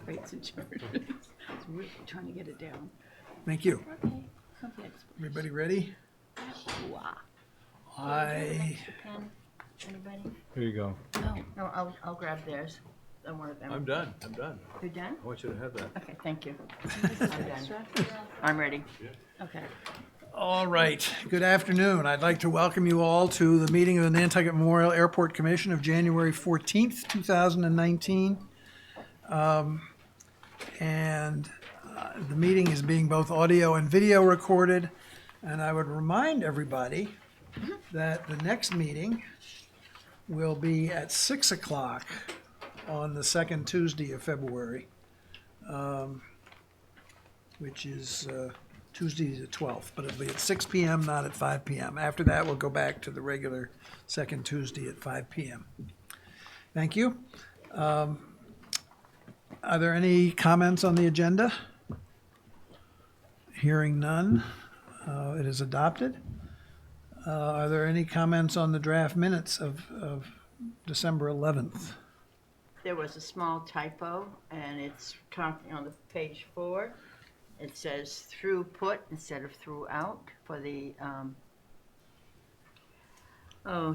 rates and charges. So we're trying to get it down. Thank you. Okay. Okay. Everybody ready? Wow. I Extra pen? Anybody? Here you go. Oh, no, I'll grab theirs. Don't worry about I'm it. done. I'm done. You're done? I want you to have that. Okay, thank you. I'm done. I'm ready. Okay. All right. Good afternoon. I'd like to welcome you all to the meeting of the Nantucket Memorial Airport Commission of January 14th, 2019. The meeting is being both audio and video recorded. And I would remind everybody that the next meeting will be at 6 o'clock on the second Tuesday of February, which is Tuesday the 12th, but it'll be at 6 p.m., not at 5 p.m. After that, we'll go back to the regular second Tuesday at 5 p.m. Thank you. Are there any comments on the agenda? Hearing none, it is adopted. Are there any comments on the draft minutes of December 11th? There was a small typo, and it's talking on the page 4. It says throughput instead of throughout for the,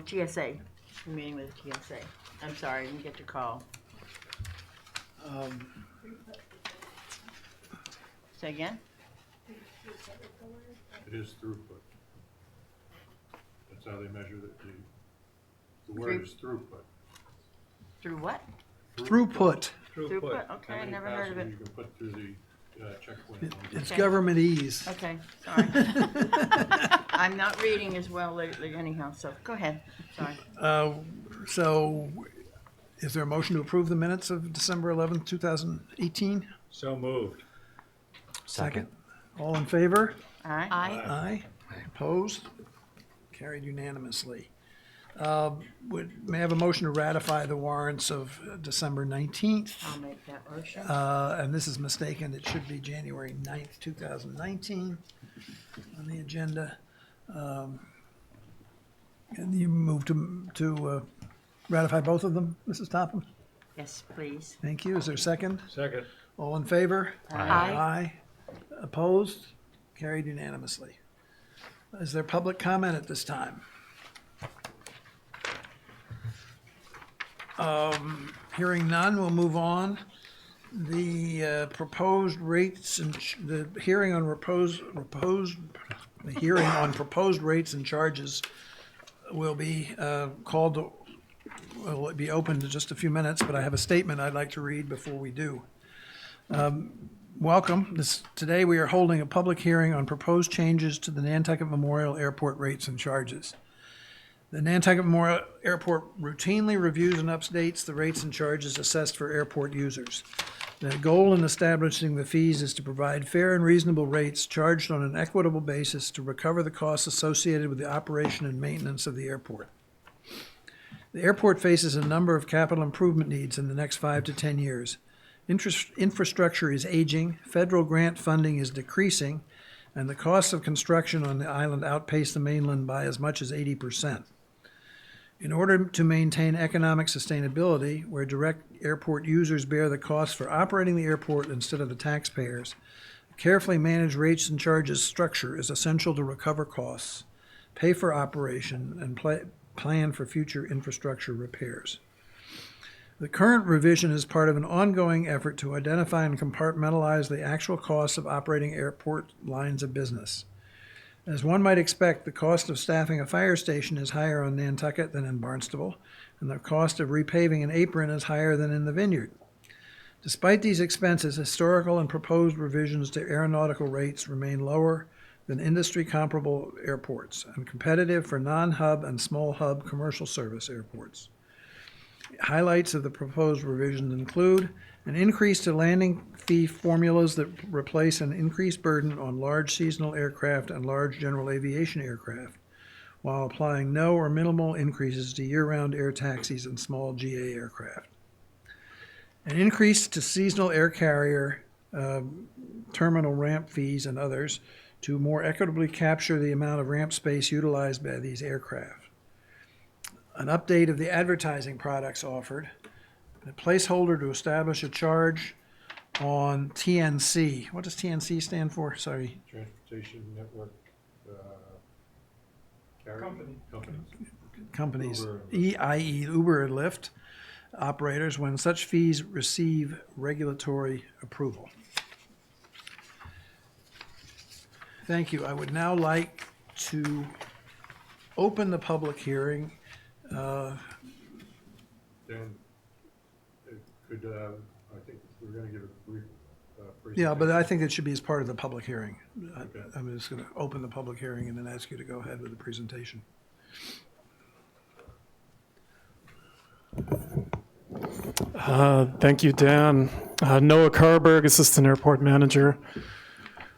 TSA, the meeting with TSA. I'm sorry, I didn't get your call. Say again? It is throughput. That's how they measure the word is throughput. Through what? Throughput. Throughput, okay, I How many never heard of passengers it. you can put through the checkpoint. It's Okay. government ease. Okay, sorry. I'm not reading as well lately anyhow, so go ahead, sorry. So is there a motion to approve the minutes of December 11th, 2018? So moved. Second. All in favor? Aye? Aye. Opposed? Carried unanimously. May I have a motion to ratify the warrants of December 19th? I'll make that motion. And this is mistaken, it should be January 9th, 2019 on the agenda. And you move to ratify both of them, Mrs. Topham? Yes, please. Thank you. Is there a second? Second. All in favor? Aye. Aye. Opposed? Carried unanimously. Is there public comment at this time? Hearing none, we'll move on. The proposed rates and the hearing on proposed rates and charges will be will be open to just a few minutes, but I have a statement I'd like to read before we do. Welcome. Today we are holding a public hearing on proposed changes to the Nantucket Memorial Airport rates and charges. The Nantucket Memorial Airport routinely reviews and updates the rates and charges assessed for airport users. The goal in establishing the fees is to provide fair and reasonable rates charged on an equitable basis to recover the costs associated with the operation and maintenance of the airport. The airport faces a number of capital improvement needs in the next 5 to 10 years. Infrastructure is aging, federal grant funding is decreasing, and the costs of construction on the island outpace the mainland by as much as 80%. In order to maintain economic sustainability, where direct airport users bear the cost for operating the airport instead of the taxpayers, a carefully managed rates and charges structure is essential to recover costs, pay for operation, and plan for future infrastructure repairs. The current revision is part of an ongoing effort to identify and compartmentalize the actual costs of operating airport lines of business. As one might expect, the cost of staffing a fire station is higher on Nantucket than in Barnstable, and the cost of repaving an apron is higher than in the Vineyard. Despite these expenses, historical and proposed revisions to aeronautical rates remain lower than industry comparable airports and competitive for non-hub and small hub commercial service airports. Highlights of the proposed revisions include an increase to landing fee formulas that replace an increased burden on large seasonal aircraft and large general aviation aircraft, while applying no or minimal increases to year-round air taxis and small GA aircraft. An increase to seasonal air carrier terminal ramp fees and others to more equitably capture the amount of ramp space utilized by these aircraft. An update of the advertising products offered, a placeholder to establish a charge on TNC. What does TNC stand for? Sorry. Transportation Network, carrier companies. Companies, Uber. i.e. Uber and Lyft operators, when such fees receive regulatory approval. Thank you. I would now like to open the public hearing. Dan, could, I think we're gonna give a brief presentation. Yeah, but I think it should be as part of the public hearing. Okay. I'm just going to open the public hearing and then ask you to go ahead with the presentation. Thank you, Dan. Noah Carberg, Assistant Airport Manager.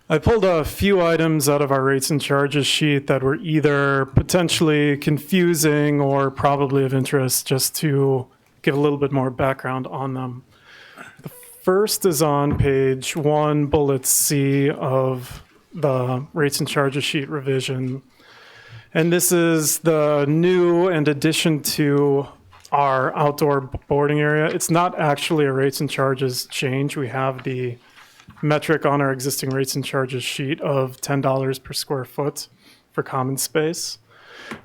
I pulled a few items out of our rates and charges sheet that were either potentially confusing or probably of interest, just to give a little bit more background on them. The first is on page 1, bullet C of the rates and charges sheet revision. And this is the new and addition to our outdoor boarding area. It's not actually a rates and charges change. We have the metric on our existing rates and charges sheet of $10 per square foot for common space.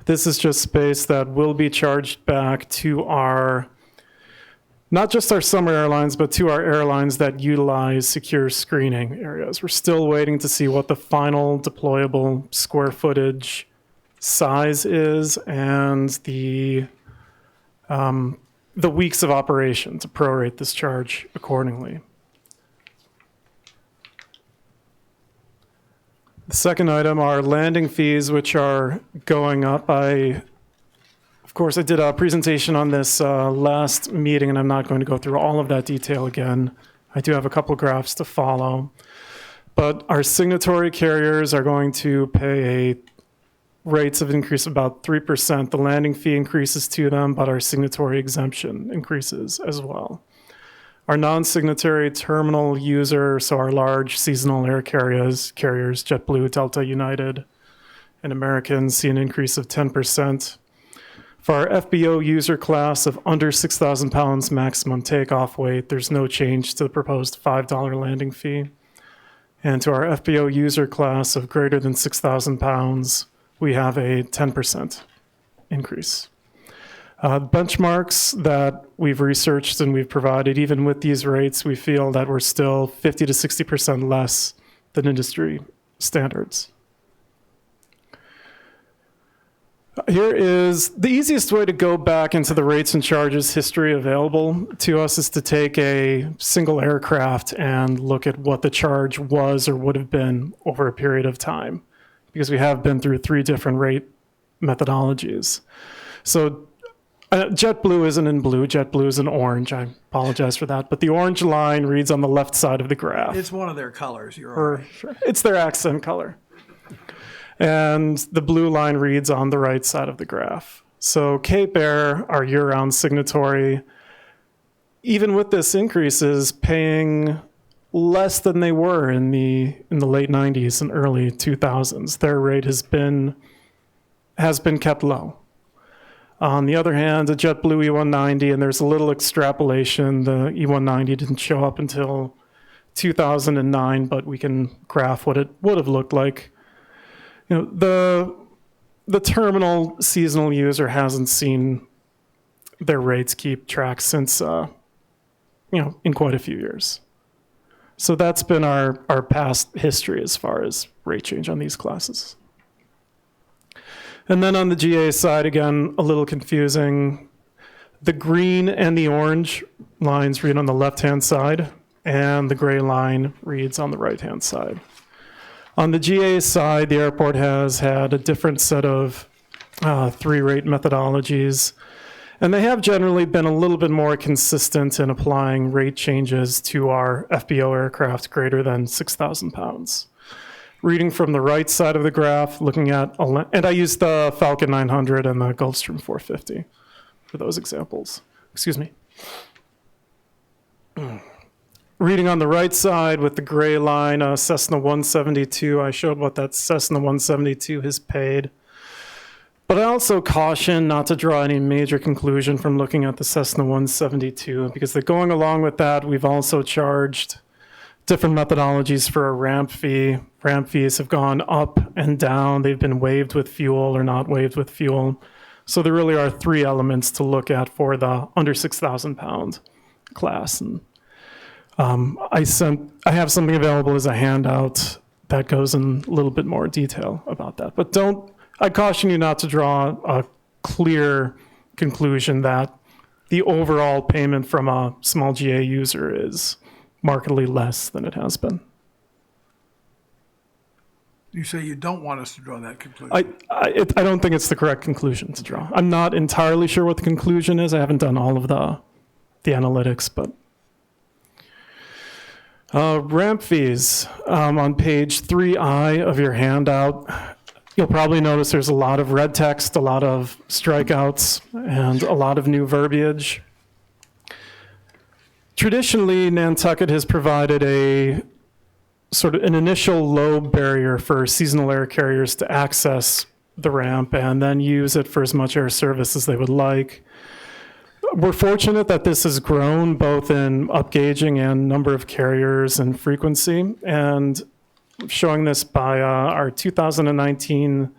This is just space that will be charged back to our, not just our summer airlines, but to our airlines that utilize secure screening areas. We're still waiting to see what the final deployable square footage size is and the weeks of operation to prorate this charge accordingly. The second item are landing fees, which are going up. Of course, I did a presentation on this last meeting, and I'm not going to go through all of that detail again. I do have a couple graphs to follow. But our signatory carriers are going to pay rates of increase of about 3%. The landing fee increases to them, but our signatory exemption increases as well. Our non-signatory terminal user, so our large seasonal air carriers, JetBlue, Delta, United, and American, see an increase of 10%. For our FBO user class of under 6,000 pounds maximum takeoff weight, there's no change to the proposed $5 landing fee. And to our FBO user class of greater than 6,000 pounds, we have a 10% increase. Benchmarks that we've researched and we've provided, even with these rates, we feel that we're still 50 to 60% less than industry standards. Here is the easiest way to go back into the rates and charges history available to us is to take a single aircraft and look at what the charge was or would have been over a period of time, because we have been through 3 different rate methodologies. So JetBlue isn't in blue, JetBlue is in orange. I apologize for that, but the orange line reads on the left side of the graph. It's one of their colors. You're all right. Sure. It's their accent color. And the blue line reads on the right side of the graph. So Cape Air, our year-round signatory, even with this increase, is paying less than they were in the late 90s and early 2000s. Their rate has been kept low. On the other hand, a JetBlue E190, and there's a little extrapolation, the E190 didn't show up until 2009, but we can graph what it would have looked like. You know, the terminal seasonal user hasn't seen their rates keep track since, in quite a few years. So that's been our past history as far as rate change on these classes. And then on the GA side, again, a little confusing. The green and the orange lines read on the left-hand side, and the gray line reads on the right-hand side. On the GA side, the airport has had a different set of 3 rate methodologies, and they have generally been a little bit more consistent in applying rate changes to our FBO aircraft greater than 6,000 pounds. Reading from the right side of the graph, looking at, and I used the Falcon 900 and the Gulfstream 450 for those examples. Excuse me. Reading on the right side with the gray line, Cessna 172, I showed what that Cessna 172 has paid. But I also caution not to draw any major conclusion from looking at the Cessna 172, because going along with that, we've also charged different methodologies for a ramp fee. Ramp fees have gone up and down. They've been waived with fuel or not waived with fuel. So there really are three elements to look at for the under 6,000 pound class. And I have something available as a handout that goes in a little bit more detail about that. But I caution you not to draw a clear conclusion that the overall payment from a small GA user is markedly less than it has been. You say you don't want us to draw that conclusion. I don't think it's the correct conclusion to draw. I'm not entirely sure what the conclusion is. I haven't done all of the analytics, but ramp fees on page 3I of your handout. You'll probably notice there's a lot of red text, a lot of strikeouts, and a lot of new verbiage. Traditionally, Nantucket has provided a sort of an initial low barrier for seasonal air carriers to access the ramp and then use it for as much air service as they would like. We're fortunate that this has grown both in upgauging and number of carriers and frequency. And showing this by our 2019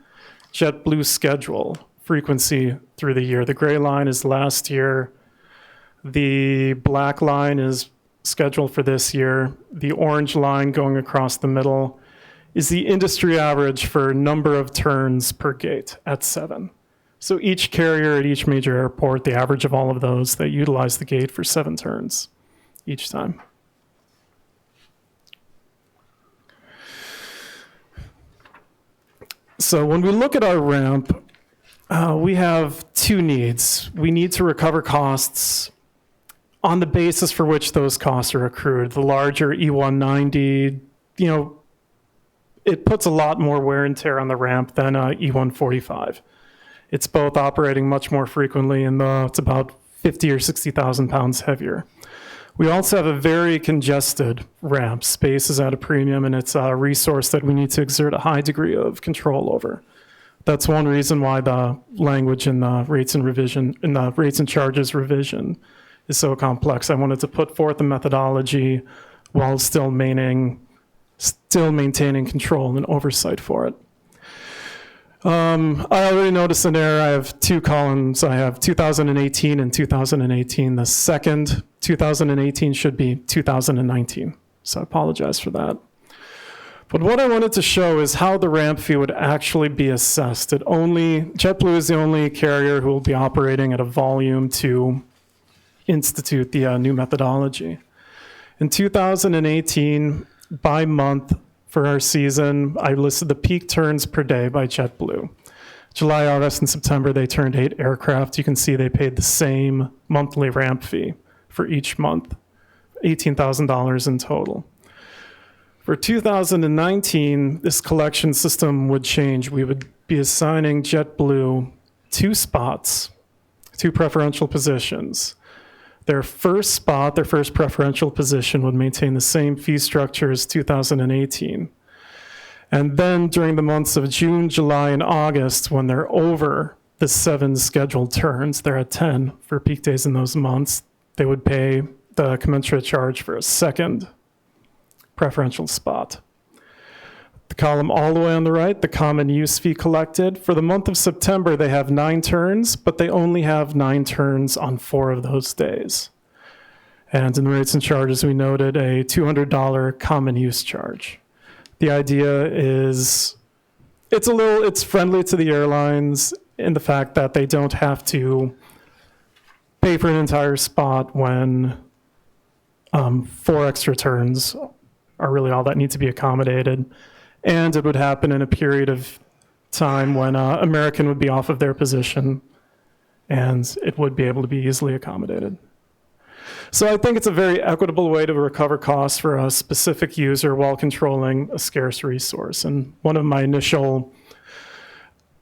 JetBlue schedule frequency through the year. The gray line is last year. The black line is scheduled for this year. The orange line going across the middle is the industry average for number of turns per gate at 7. So each carrier at each major airport, the average of all of those, they utilize the gate for 7 turns each time. So when we look at our ramp, we have two needs. We need to recover costs on the basis for which those costs are accrued. The larger E190, it puts a lot more wear and tear on the ramp than E145. It's both operating much more frequently, and it's about 50 or 60,000 pounds heavier. We also have a very congested ramp. Space is at a premium, and it's a resource that we need to exert a high degree of control over. That's one reason why the language in the rates and charges revision is so complex. I wanted to put forth a methodology while still maintaining control and oversight for it. I already noticed an error. I have two columns. I have 2018 and 2018. The second 2018 should be 2019. So I apologize for that. But what I wanted to show is how the ramp fee would actually be assessed. JetBlue is the only carrier who will be operating at a volume to institute the new methodology. In 2018, by month, for our season, I listed the peak turns per day by JetBlue. July, August, and September, they turned 8 aircraft. You can see they paid the same monthly ramp fee for each month, $18,000 in total. For 2019, this collection system would change. We would be assigning JetBlue 2 spots, 2 preferential positions. Their first spot, their first preferential position, would maintain the same fee structure as 2018. And then during the months of June, July, and August, when they're over the 7 scheduled turns, they're at 10 for peak days in those months, they would pay the commensurate charge for a second preferential spot. The column all the way on the right, the common use fee collected. For the month of September, they have 9 turns, but they only have 9 turns on 4 of those days. And in the rates and charges, we noted a $200 common use charge. The idea is it's friendly to the airlines in the fact that they don't have to pay for an entire spot when 4 extra turns are really all that need to be accommodated. And it would happen in a period of time when American would be off of their position, and it would be able to be easily accommodated. So I think it's a very equitable way to recover costs for a specific user while controlling a scarce resource. And one of my initial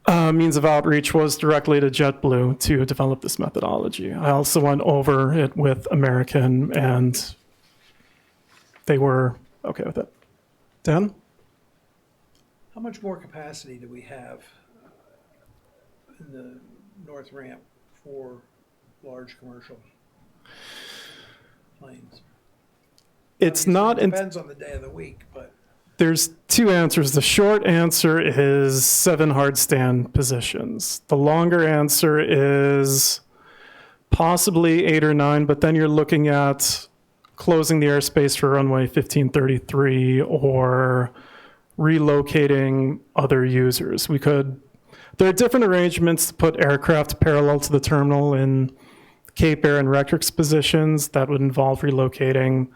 means of outreach was directly to JetBlue to develop this methodology. I also went over it with American, and they were okay with it. Dan? How much more capacity do we have in the north ramp for large commercial planes? It's not, Depends on the day of the week, but there's two answers. The short answer is 7 hard stand positions. The longer answer is possibly 8 or 9, but then you're looking at closing the airspace for runway 1533 or relocating other users. There are different arrangements to put aircraft parallel to the terminal in Cape Air and Rectrix positions. That would involve relocating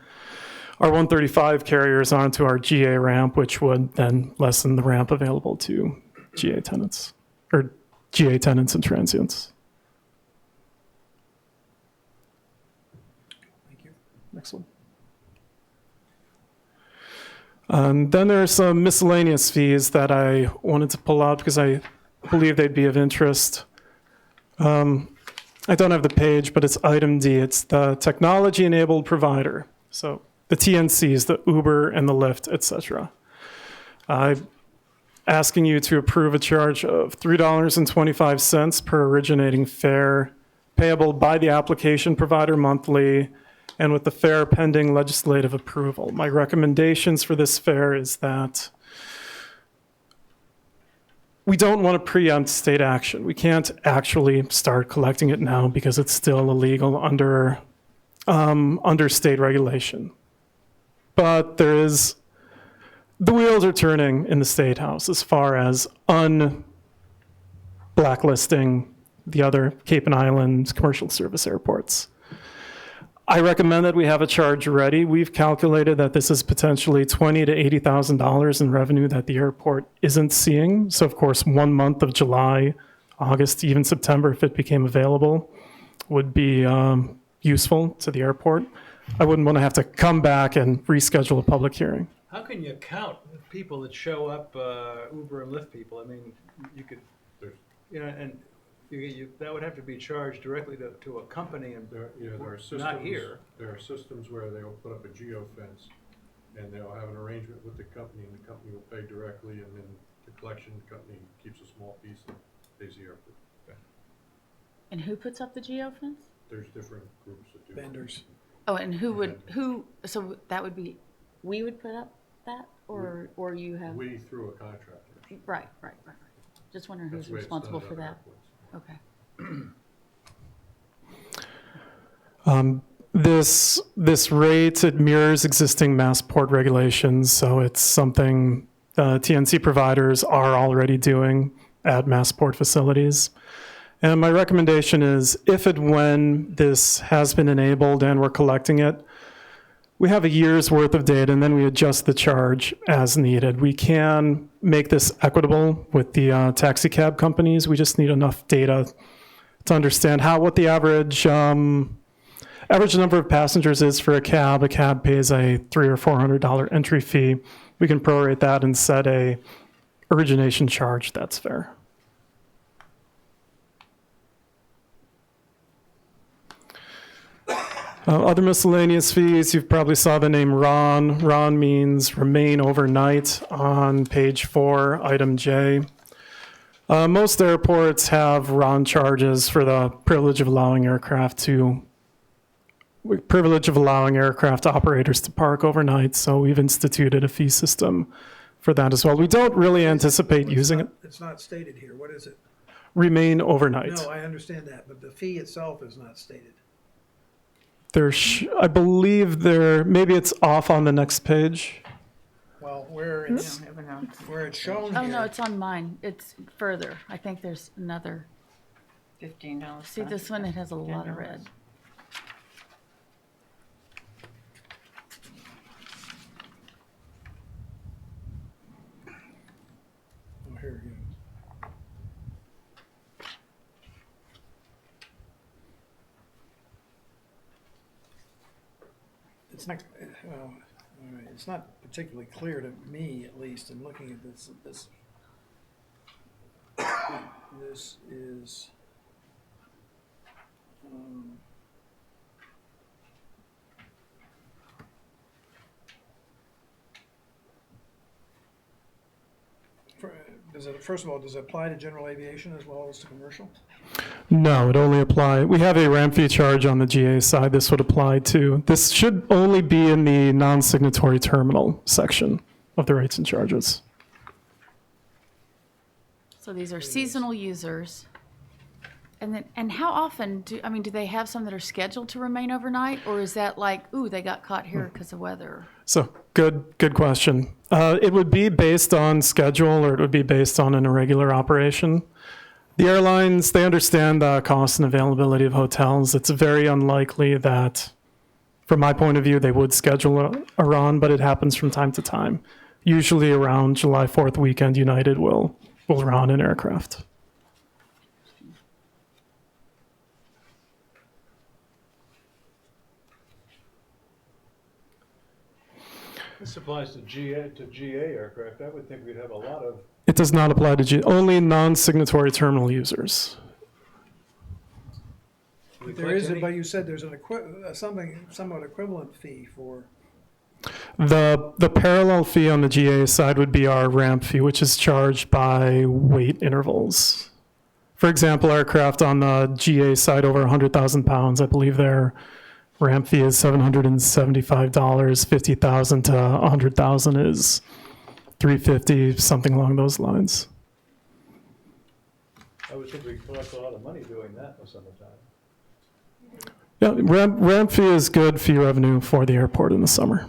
our 135 carriers onto our GA ramp, which would then lessen the ramp available to GA tenants, or GA tenants and transients. thank you. Next one. Then there are some miscellaneous fees that I wanted to pull out because I believe they'd be of interest. I don't have the page, but it's item D. It's the technology-enabled provider. So the TNCs, the Uber and the Lyft, etc. I'm asking you to approve a charge of $3.25 per originating fare payable by the application provider monthly and with the fare pending legislative approval. My recommendations for this fare is that we don't want to preempt state action. We can't actually start collecting it now because it's still illegal under state regulation. But the wheels are turning in the State House as far as blacklisting the other Cape and Island commercial service airports. I recommend that we have a charge ready. We've calculated that this is potentially $20,000 to $80,000 in revenue that the airport isn't seeing. So of course, 1 month of July, August, even September, if it became available, would be useful to the airport. I wouldn't want to have to come back and reschedule a public hearing. How can you count the people that show up, Uber and Lyft people? I mean, you could, you know, and that would have to be charged directly to a company and There are systems. not here. There are systems where they'll put up a geo fence, and they'll have an arrangement with the company, and the company will pay directly, and then the collection company keeps a small piece and pays the airport. And who puts up the geofence? There's different groups that do. Vendors. Oh, and so that would be, we would put up that, or you have? We through a contractor. Right. Just wondering That's who's the way it's responsible done for at that. airports. Okay. This rate, it mirrors existing Massport regulations, so it's something TNC providers are already doing at Massport facilities. And my recommendation is if and when this has been enabled and we're collecting it, we have a year's worth of data and then we adjust the charge as needed. We can make this equitable with the taxi cab companies. We just need enough data to understand what the average number of passengers is for a cab. A cab pays a $300 or $400 entry fee. We can prorate that and set a origination charge that's fair. Other miscellaneous fees, you've probably saw the name RON. RON means remain overnight on page 4, item J. Most airports have RON charges for the privilege of allowing aircraft operators to park overnight, so we've instituted a fee system for that as well. We don't really anticipate using it. It's not stated here. What is it? Remain overnight. No, I understand that, but the fee itself is not stated. I believe maybe it's off on the next page. Well, where I it's, don't have an answer. where it's shown Oh, no, here, it's on mine. It's further. I think there's another. $15. See this one? It has a lot of red. oh, here, yeah. It's not, well, all right, it's not particularly clear to me, at least, in looking at this, this is, first of all, does it apply to general aviation as well as to commercial? No, it only apply. We have a ramp fee charge on the GA side. This would apply to. This should only be in the non-signatory terminal section of the rates and charges. So these are seasonal users. And how often do they have some that are scheduled to remain overnight, or is that like, ooh, they got caught here because of weather? So good question. It would be based on schedule, or it would be based on an irregular operation. The airlines, they understand the cost and availability of hotels. It's very unlikely that, from my point of view, they would schedule a run, but it happens from time to time. Usually around July 4th weekend, United will run an aircraft. This applies to GA aircraft. I would think we'd have a lot of. It does not apply to only non-signatory terminal users. There is, but you said there's an somewhat equivalent fee for. The parallel fee on the GA side would be our ramp fee, which is charged by weight intervals. For example, aircraft on the GA side over 100,000 pounds, I believe their ramp fee is $775. 50,000 to 100,000 is $350, something along those lines. I would think we'd collect a lot of money doing that most of the time. Yeah, ramp fee is good fee revenue for the airport in the summer.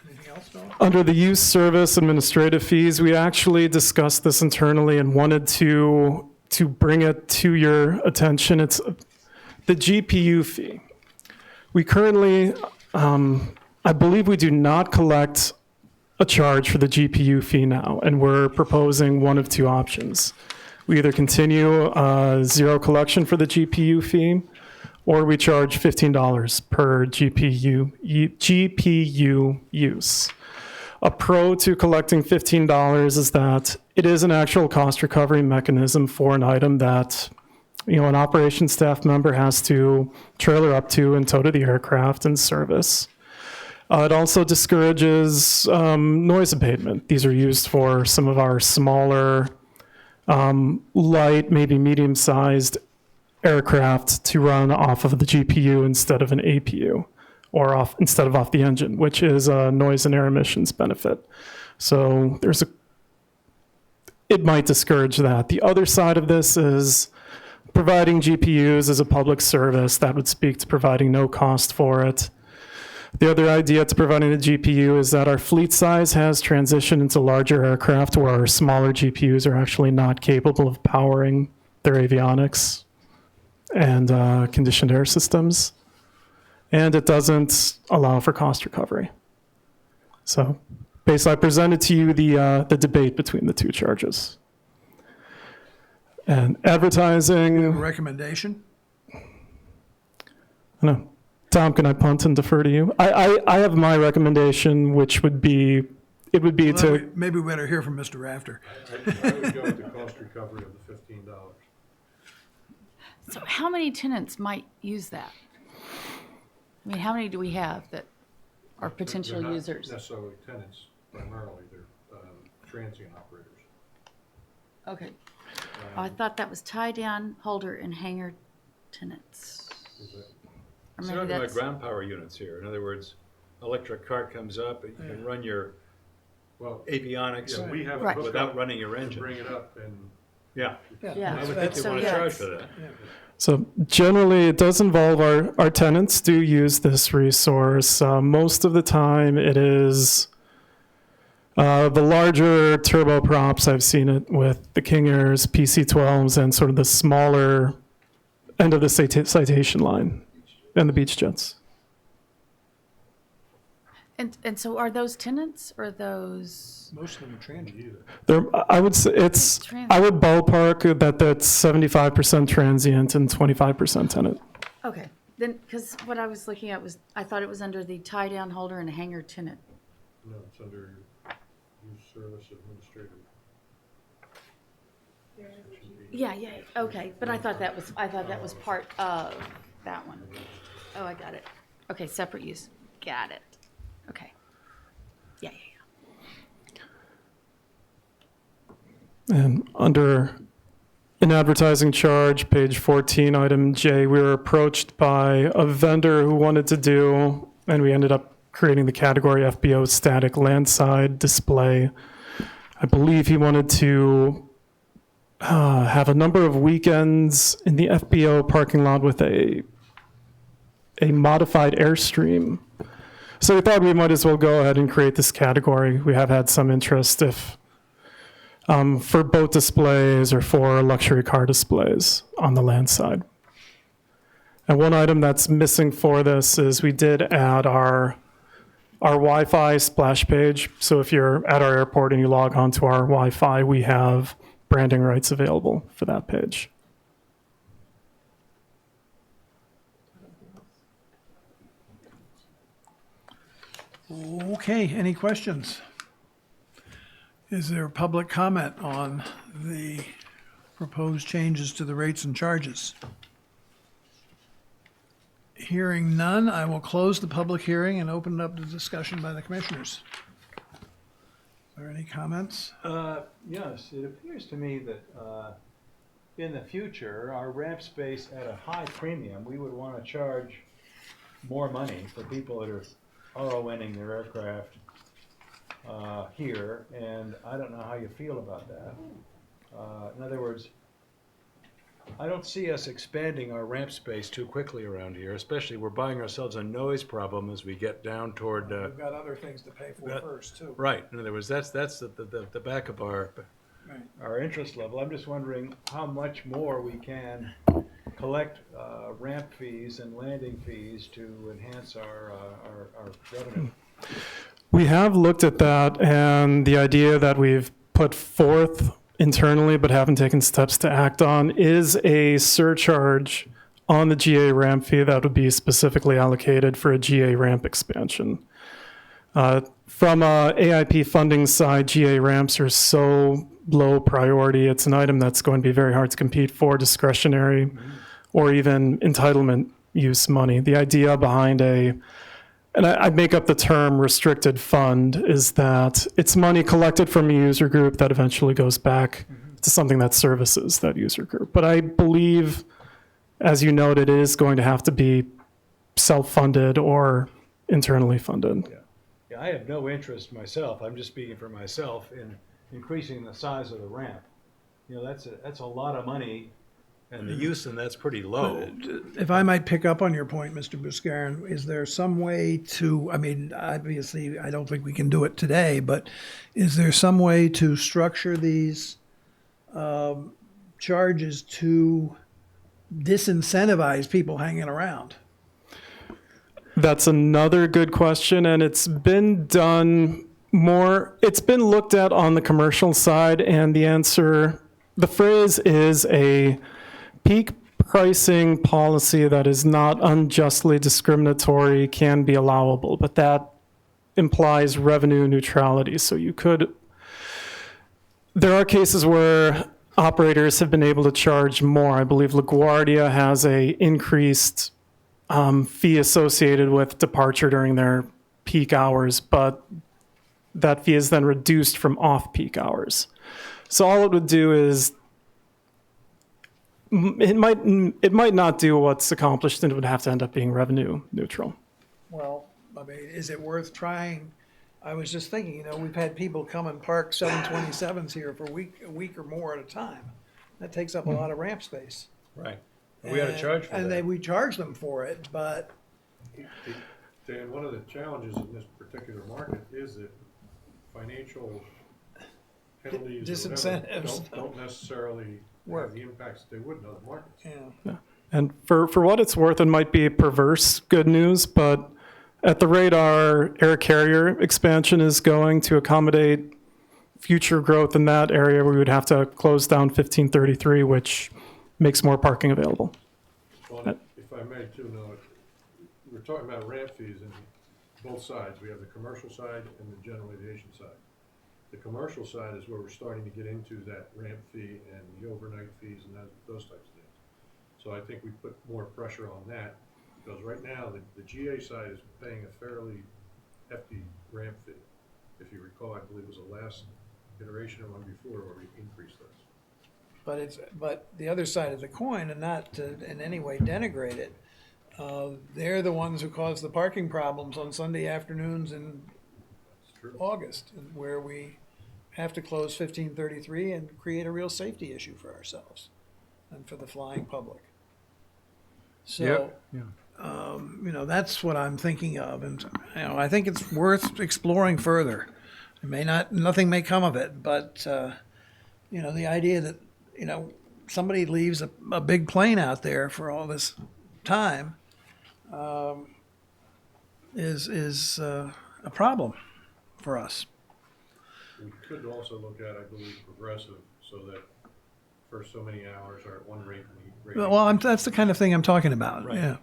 Anything else, Bill? Under the use service administrative fees, we actually discussed this internally and wanted to bring it to your attention. It's the GPU fee. We currently, I believe we do not collect a charge for the GPU fee now, and we're proposing one of two options. We either continue zero collection for the GPU fee, or we charge $15 per GPU use. A pro to collecting $15 is that it is an actual cost recovery mechanism for an item that, an operations staff member has to trailer up to and tow to the aircraft and service. It also discourages noise abatement. These are used for some of our smaller, light, maybe medium-sized aircraft to run off of the GPU instead of an APU, or instead of off the engine, which is a noise and air emissions benefit. So it might discourage that. The other side of this is providing GPUs as a public service. That would speak to providing no cost for it. The other idea to providing the GPU is that our fleet size has transitioned into larger aircraft where our smaller GPUs are actually not capable of powering their avionics and conditioned air systems. And it doesn't allow for cost recovery. So basically, I presented to you the debate between the two charges. And advertising, Recommendation? no. Tom, can I punt and defer to you? I have my recommendation, which would be, it would be Well, to, maybe we better hear from Mr. Rafter. I would go with the cost recovery of the $15. So how many tenants might use that? I mean, how many do we have that are potential They're not users? necessarily tenants, primarily, they're transient operators. Okay. Oh, I thought that was tie down, holder, and hangar tenants. Is that- Or It's maybe talking about that's, ground power units here. In other words, electric cart comes up, you can run your Well, avionics yeah, we have. Right. hooked without up running your to engine. Bring it up and. Yeah, yeah. I would think they So, want to yeah, charge it's- for that. so generally it does involve our tenants do use this resource. Most of the time it is the larger turboprops. I've seen it with the King Airs, PC-12s, and sort of the smaller end of the citation line, and the Beach Jets. And so are those tenants or those? Most of them are transient. I would say I would ballpark that's 75% transient and 25% tenant. Okay, then, because what I was looking at was, I thought it was under the tie down, holder, and hangar tenant. No, it's under use service administrator. Yeah, okay, but I thought that was part of that one. Oh, I got it. Okay, separate use. Got it. Okay. Yeah. And under an advertising charge, page 14, item J, we were approached by a vendor who wanted to do, and we ended up creating the category FBO static landside display. I believe he wanted to have a number of weekends in the FBO parking lot with a modified Airstream. So we thought we might as well go ahead and create this category. We have had some interest if for boat displays or for luxury car displays on the land side. And one item that's missing for this is we did add our Wi-Fi splash page. So if you're at our airport and you log on to our Wi-Fi, we have branding rights available for that page. Okay, any questions? Is there public comment on the proposed changes to the rates and charges? Hearing none, I will close the public hearing and open it up to discussion by the commissioners. Are there any comments? Yes, it appears to me that in the future, our ramp space at a high premium, we would want to charge more money for people that are RONing their aircraft here, and I don't know how you feel about that. In other words, I don't see us expanding our ramp space too quickly around here, especially we're buying ourselves a noise problem as we get down toward. We've got other things to pay for first, too. Right. In other words, that's the back of our interest level. I'm just wondering how much more we can collect ramp fees and landing fees to enhance our revenue. We have looked at that, and the idea that we've put forth internally but haven't taken steps to act on is a surcharge on the GA ramp fee that would be specifically allocated for a GA ramp expansion. From a AIP funding side, GA ramps are so low priority. It's an item that's going to be very hard to compete for discretionary or even entitlement use money. The idea behind and I make up the term restricted fund, is that it's money collected from a user group that eventually goes back to something that services that user group. But I believe, as you noted, it is going to have to be self-funded or internally funded. Yeah, I have no interest myself, I'm just speaking for myself, in increasing the size of the ramp. You know, that's a lot of money, and the use in that's pretty low. If I might pick up on your point, Mr. Buscarin, is there some way to, I mean, obviously, I don't think we can do it today, but is there some way to structure these charges to disincentivize people hanging around? That's another good question, and it's been done more, it's been looked at on the commercial side, and the answer, the phrase is a peak pricing policy that is not unjustly discriminatory can be allowable, but that implies revenue neutrality. So there are cases where operators have been able to charge more. I believe LaGuardia has a increased fee associated with departure during their peak hours, but that fee is then reduced from off-peak hours. So all it would do is it might not do what's accomplished, and it would have to end up being revenue neutral. Well, I mean, is it worth trying? I was just thinking, we've had people come and park 727s here for a week or more at a time. That takes up a lot of ramp space. Right. We ought to charge for that. And we charge them for it, but Dan, one of the challenges in this particular market is that financial penalties or whatever disincentives don't necessarily have the impacts they would in other markets. yeah. And for what it's worth, it might be perverse good news, but at the rate our air carrier expansion is going to accommodate future growth in that area, we would have to close down 1533, which makes more parking available. Well, if I may too, we're talking about ramp fees on both sides. We have the commercial side and the general aviation side. The commercial side is where we're starting to get into that ramp fee and the overnight fees and those types of things. So I think we put more pressure on that, because right now the GA side is paying a fairly hefty ramp fee. If you recall, I believe it was the last iteration or one before where we increased those. But the other side of the coin, and not to in any way denigrate it, they're the ones who cause the parking problems on Sunday afternoons in It's true. August, where we have to close 1533 and create a real safety issue for ourselves and for the flying public. So, that's what I'm thinking of, and I think it's worth exploring further. Nothing may come of it, but the idea that somebody leaves a big plane out there for all this time is a problem for us. We could also look at, I believe, progressive, so that first so many hours are at one rate and the rate. Well, that's the kind of thing I'm talking about. Right. Yeah.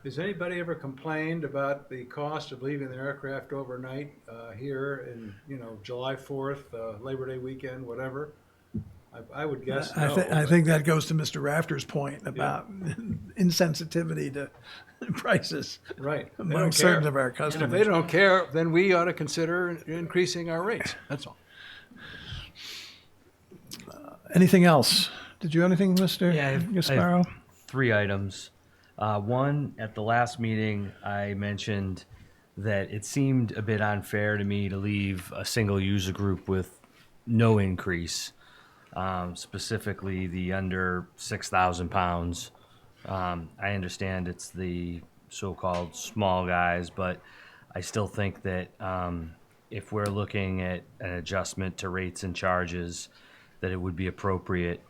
Has anybody ever complained about the cost of leaving the aircraft overnight here in, July 4th, Labor Day weekend, whatever? I would guess no. I think that goes to Mr. Rafter's point about insensitivity to prices Right. They among don't certain care. of our And if customers. they don't care, then we ought to consider increasing our rates. That's all. Anything else? Did you have anything, Mr. Yeah, I have Gasparo? 3 items. One, at the last meeting, I mentioned that it seemed a bit unfair to me to leave a single user group with no increase, specifically the under 6,000 pounds. I understand it's the so-called small guys, but I still think that if we're looking at an adjustment to rates and charges, that it would be appropriate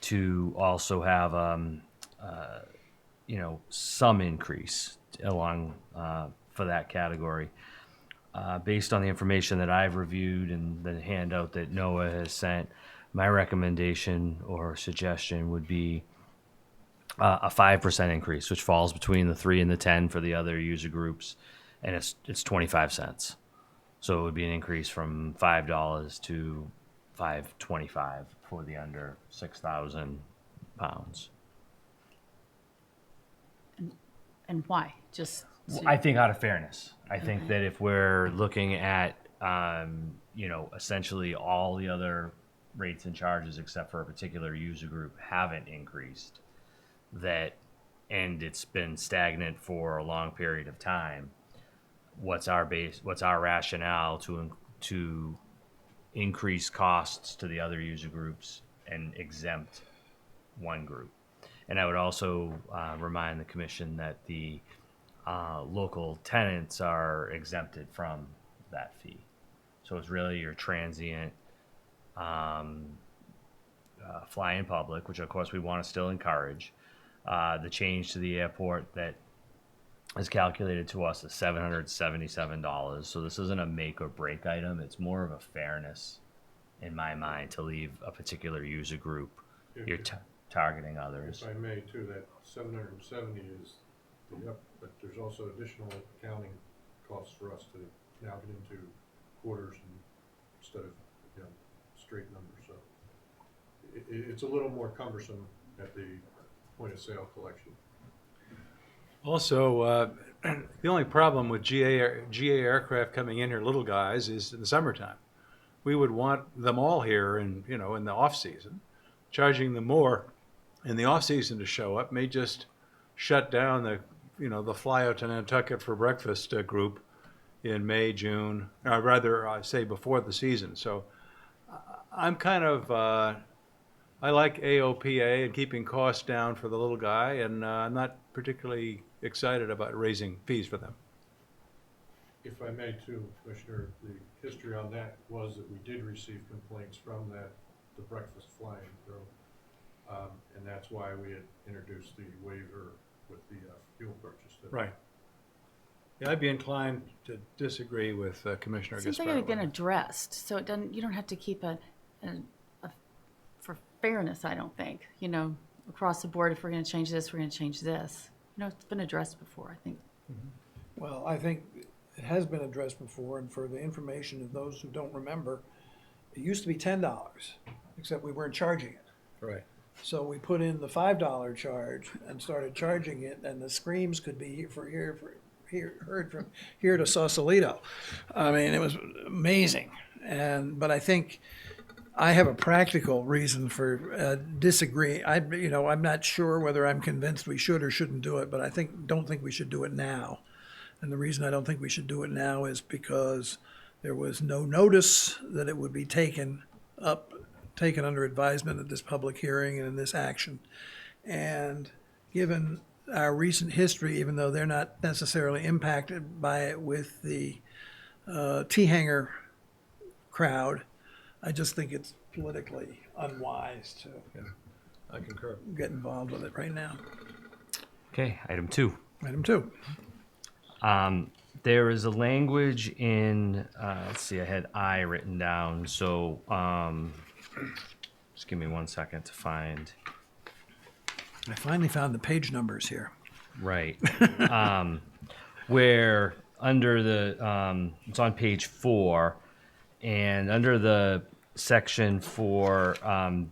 to also have some increase along for that category. Based on the information that I've reviewed and the handout that Noah has sent, my recommendation or suggestion would be a 5% increase, which falls between the 3 and the 10 for the other user groups, and it's 25 cents. So it would be an increase from $5 to $5.25 for the under 6,000 pounds. And why? Just I think out of fairness. I think that if we're looking at, essentially all the other rates and charges except for a particular user group haven't increased, and it's been stagnant for a long period of time, what's our rationale to increase costs to the other user groups and exempt one group? And I would also remind the commission that the local tenants are exempted from that fee. So it's really your transient fly-in public, which of course we want to still encourage. The change to the airport that is calculated to us is $777. So this isn't a make or break item. It's more of a fairness in my mind to leave a particular user group. You're targeting others. If I may too, that 770 is the up, but there's also additional accounting costs for us to now get into quarters instead of straight numbers. So it's a little more cumbersome at the point of sale collection. Also, the only problem with GA aircraft coming in here, little guys, is in the summertime. We would want them all here in the off season. Charging them more in the off season to show up may just shut down the fly out to Nantucket for breakfast group in May, June, or rather I say before the season. So I'm kind of, I like AOPA and keeping costs down for the little guy, and I'm not particularly excited about raising fees for them. If I may too, Commissioner, the history on that was that we did receive complaints from the breakfast flying crew, and that's why we had introduced the waiver with the fuel purchase. Right. Yeah, I'd be inclined to disagree with Commissioner seems Gasparo. like it had been addressed, so you don't have to keep for fairness, I don't think, across the board, if we're going to change this, we're going to change this. It's been addressed before, I think. Well, I think it has been addressed before, and for the information of those who don't remember, it used to be $10, except we weren't charging it. Right. So we put in the $5 charge and started charging it, and the screams could be heard from here to Sausalito. I mean, it was amazing. But I think I have a practical reason for disagreeing. I'm not sure whether I'm convinced we should or shouldn't do it, but don't think we should do it now. And the reason I don't think we should do it now is because there was no notice that it would be taken under advisement at this public hearing and in this action. And given our recent history, even though they're not necessarily impacted by it with the T-hanger crowd, I just think it's politically unwise to I concur. get involved with it right now. Okay, item 2. Item 2. There is a language in, let's see, I had I written down, so just give me 1 second to find. I finally found the page numbers here. Right. Where under the, it's on page 4, and under the section for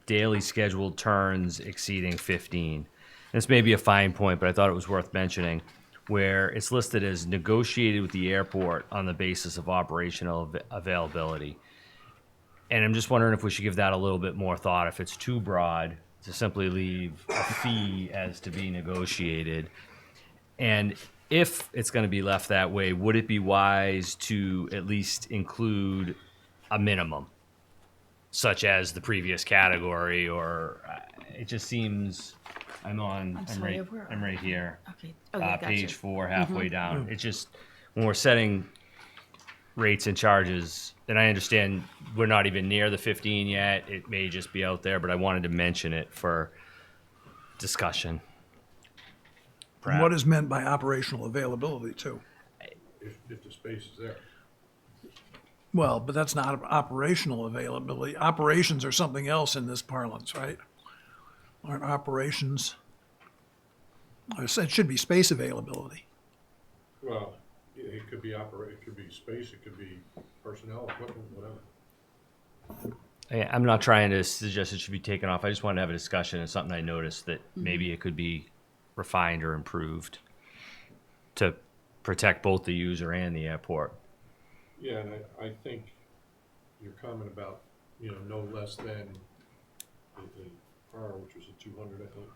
daily scheduled turns exceeding 15. This may be a fine point, but I thought it was worth mentioning, where it's listed as negotiated with the airport on the basis of operational availability. And I'm just wondering if we should give that a little bit more thought, if it's too broad to simply leave a fee as to be negotiated. And if it's going to be left that way, would it be wise to at least include a minimum, such as the previous category, or it just seems, I'm sorry, where are right here. Okay. Oh, yeah, gotcha. Page 4, halfway down. It's just, when we're setting rates and charges, and I understand we're not even near the 15 yet, it may just be out there, but I wanted to mention it for discussion. And what is meant by operational availability, too? If the space is there. Well, but that's not operational availability. Operations are something else in this parlance, right? Aren't operations? It should be space availability. Well, it could be it could be space, it could be personnel, equipment, whatever. I'm not trying to suggest it should be taken off. I just wanted to have a discussion. It's something I noticed that maybe it could be refined or improved to protect both the user and the airport. Yeah, and I think your comment about, no less than the prior, which was a 200, I think.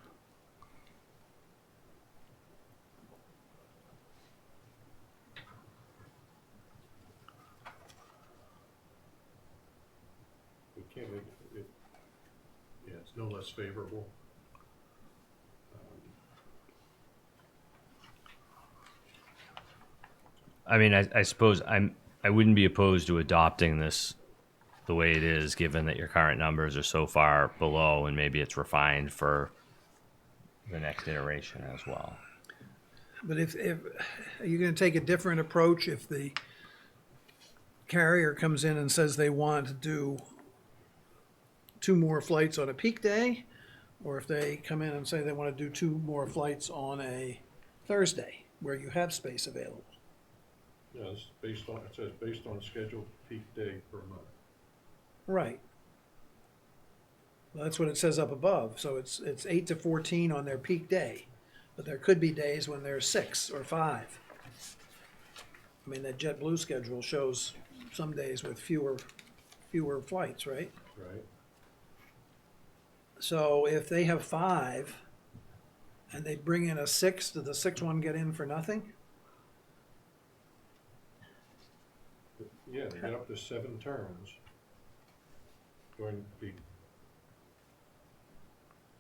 We can't make it, yeah, it's no less favorable. I mean, I suppose I wouldn't be opposed to adopting this the way it is, given that your current numbers are so far below, and maybe it's refined for the next iteration as well. But if are you going to take a different approach if the carrier comes in and says they want to do 2 more flights on a peak day, or if they come in and say they want to do 2 more flights on a Thursday where you have space available? Yeah, it's it says based on a scheduled peak day per month. Right. Well, that's what it says up above. So it's 8 to 14 on their peak day, but there could be days when there's 6 or 5. I mean, that JetBlue schedule shows some days with fewer flights, right? Right. So if they have 5 and they bring in a 6, did the 6th one get in for nothing? Yeah, they get up to 7 turns during peak.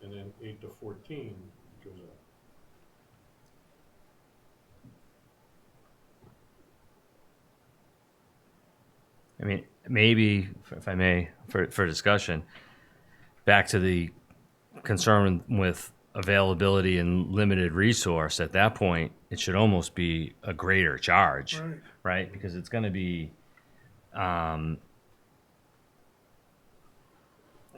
And then 8 to 14 goes up. I mean, maybe, if I may, for discussion, back to the concern with availability and limited resource, at that point, it should almost be a greater charge, right? Because it's going to be, it's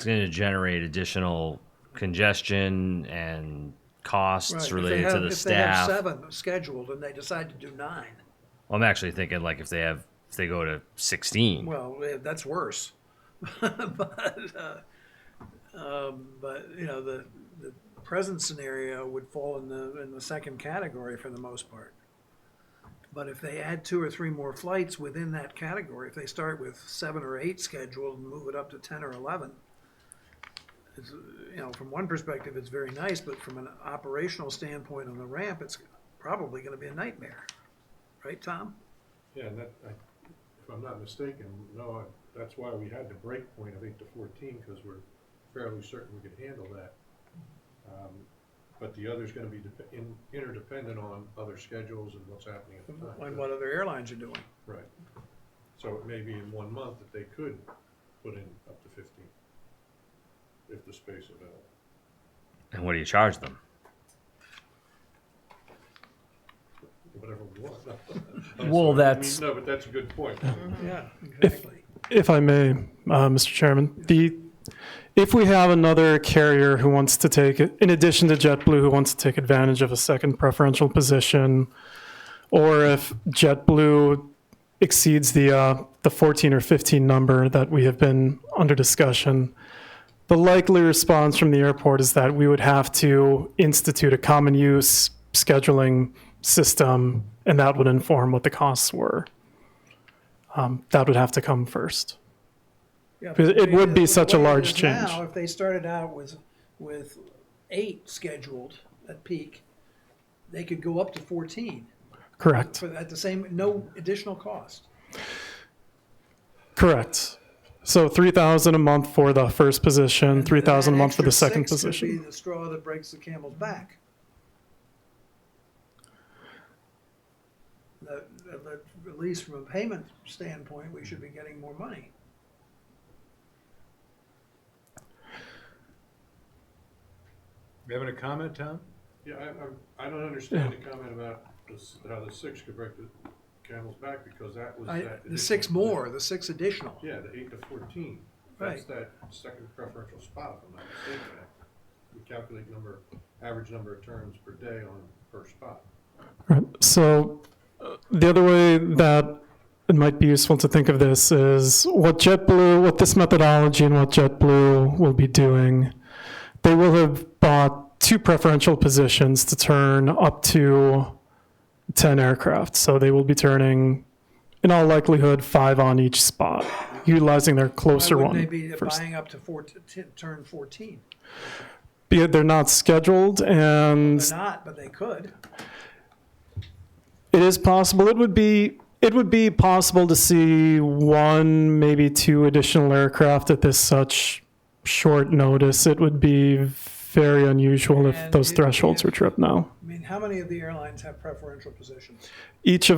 going to generate additional congestion and costs related to the staff. If they have 7 scheduled and they decide to do 9. Well, I'm actually thinking like if they go to 16. Well, that's worse. But the present scenario would fall in the second category for the most part. But if they add 2 or 3 more flights within that category, if they start with 7 or 8 scheduled and move it up to 10 or 11, it's, from one perspective, it's very nice, but from an operational standpoint on the ramp, it's probably gonna be a nightmare. Right, Tom? Yeah, and if I'm not mistaken, no, that's why we had the break point of 8 to 14, because we're fairly certain we could handle that. But the other's gonna be interdependent on other schedules and what's happening at the time. And what other airlines are doing. Right. So it may be in 1 month that they could put in up to 15, if the space available. And what do you charge them? Whatever we want. Well, that's- No, but that's a good point. Yeah, exactly. If I may, Mr. Chairman, if we have another carrier who wants to take it, in addition to JetBlue, who wants to take advantage of a second preferential position, or if JetBlue exceeds the 14 or 15 number that we have been under discussion, the likely response from the airport is that we would have to institute a common use scheduling system, and that would inform what the costs were. That would have to come first. Yeah, Because it would be the such a way it large is change. Now, if they started out with 8 scheduled at peak, they could go up to 14 Correct. at the same, no additional cost. Correct. So 3,000 a month for the first position, 3,000 a month for the second Extra 6 could position. be the straw that breaks the camel's back. At least from a payment standpoint, we should be getting more money. You having a comment, Tom? Yeah, I don't understand the comment about how the 6 could break the camel's back, because that was that. The 6 more, the 6 additional. Yeah, the 8 to 14. That's that second preferential spot, if I'm not mistaken. We calculate average number of turns per day on per spot. Right. So the other way that it might be useful to think of this is what this methodology and what JetBlue will be doing. They will have bought 2 preferential positions to turn up to 10 aircraft. So they will be turning, in all likelihood, 5 on each spot, utilizing their closer Why one wouldn't they be first. buying up to turn 14? They're not scheduled, and They're not, but they could. it is possible. It would be possible to see 1, maybe 2 additional aircraft at this such short notice. It would be very unusual if And those if- thresholds were tripped now. I mean, how many of the airlines have preferential positions? Each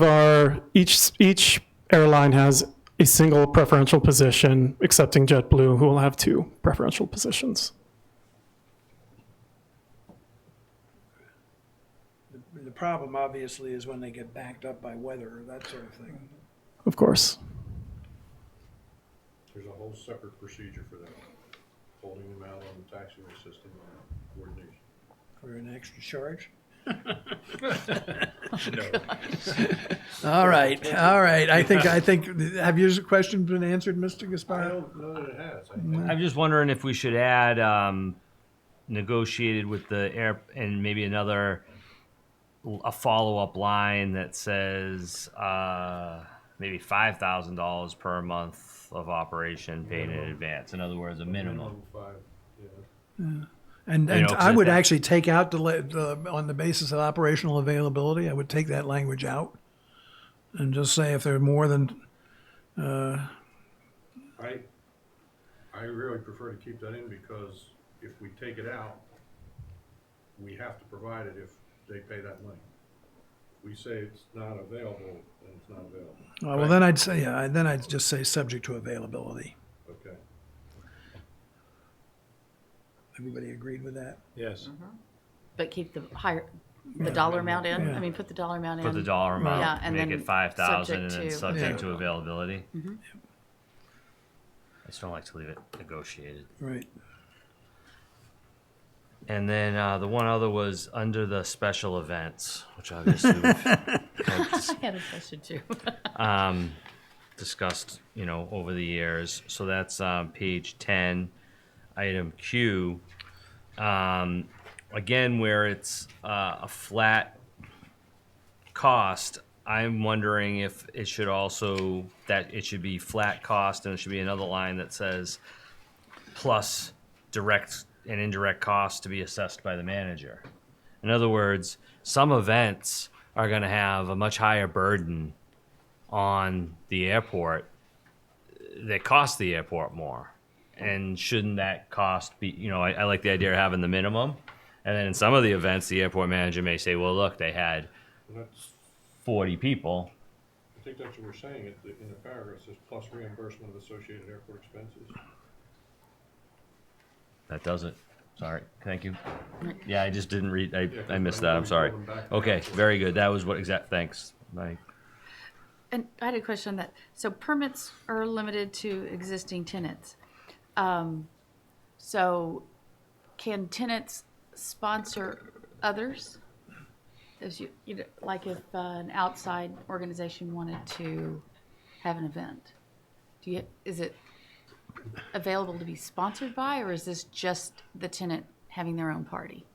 airline has a single preferential position, excepting JetBlue, who will have 2 preferential positions. The problem obviously is when they get backed up by weather or that sort of thing. Of course. There's a whole separate procedure for that, holding them out on the taxiway system and coordination. For an extra charge? All right. I think, have your question been answered, Mr. I Gaspar? don't know that it has. I'm just wondering if we should add negotiated with the air and maybe a follow-up line that says maybe $5,000 per month of operation paid in advance. In other words, a minimum. 5, yeah. And You know, 'cause I would that- actually take out on the basis of operational availability, I would take that language out and just say if they're more than, I really prefer to keep that in, because if we take it out, we have to provide it if they pay that money. If we say it's not available, then it's not available. well, then I'd say, then I'd just say subject to availability. Okay. Everybody agreed with that? Yes. But keep the dollar amount in? Yeah. I mean, put the dollar amount in. Put the dollar amount, Yeah, and make then it 5,000, and then subject to- subject Yeah. to availability. I just don't like to leave it negotiated. Right. And then the one other was under the special events, which obviously we've I had a question too. discussed, over the years. So that's page 10, item Q. Again, where it's a flat cost, I'm wondering if it should also, that it should be flat cost and it should be another line that says plus direct and indirect costs to be assessed by the manager. In other words, some events are going to have a much higher burden on the airport that cost the airport more. And shouldn't that cost be, I like the idea of having the minimum. And then in some of the events, the airport manager may say, well, look, they had And that's, 40 people. I think that's what we're saying, in the paragraph, it says plus reimbursement of associated airport expenses. That does it. Sorry. Thank you. Yeah, I just didn't read. Yeah, 'cause I missed I that. know I'm we sorry. pulled them back. Okay, very good. That was what exact. Thanks. Bye. And I had a question on that. So permits are limited to existing tenants. So can tenants sponsor others? As like if an outside organization wanted to have an event, is it available to be sponsored by, or is this just the tenant having their own party?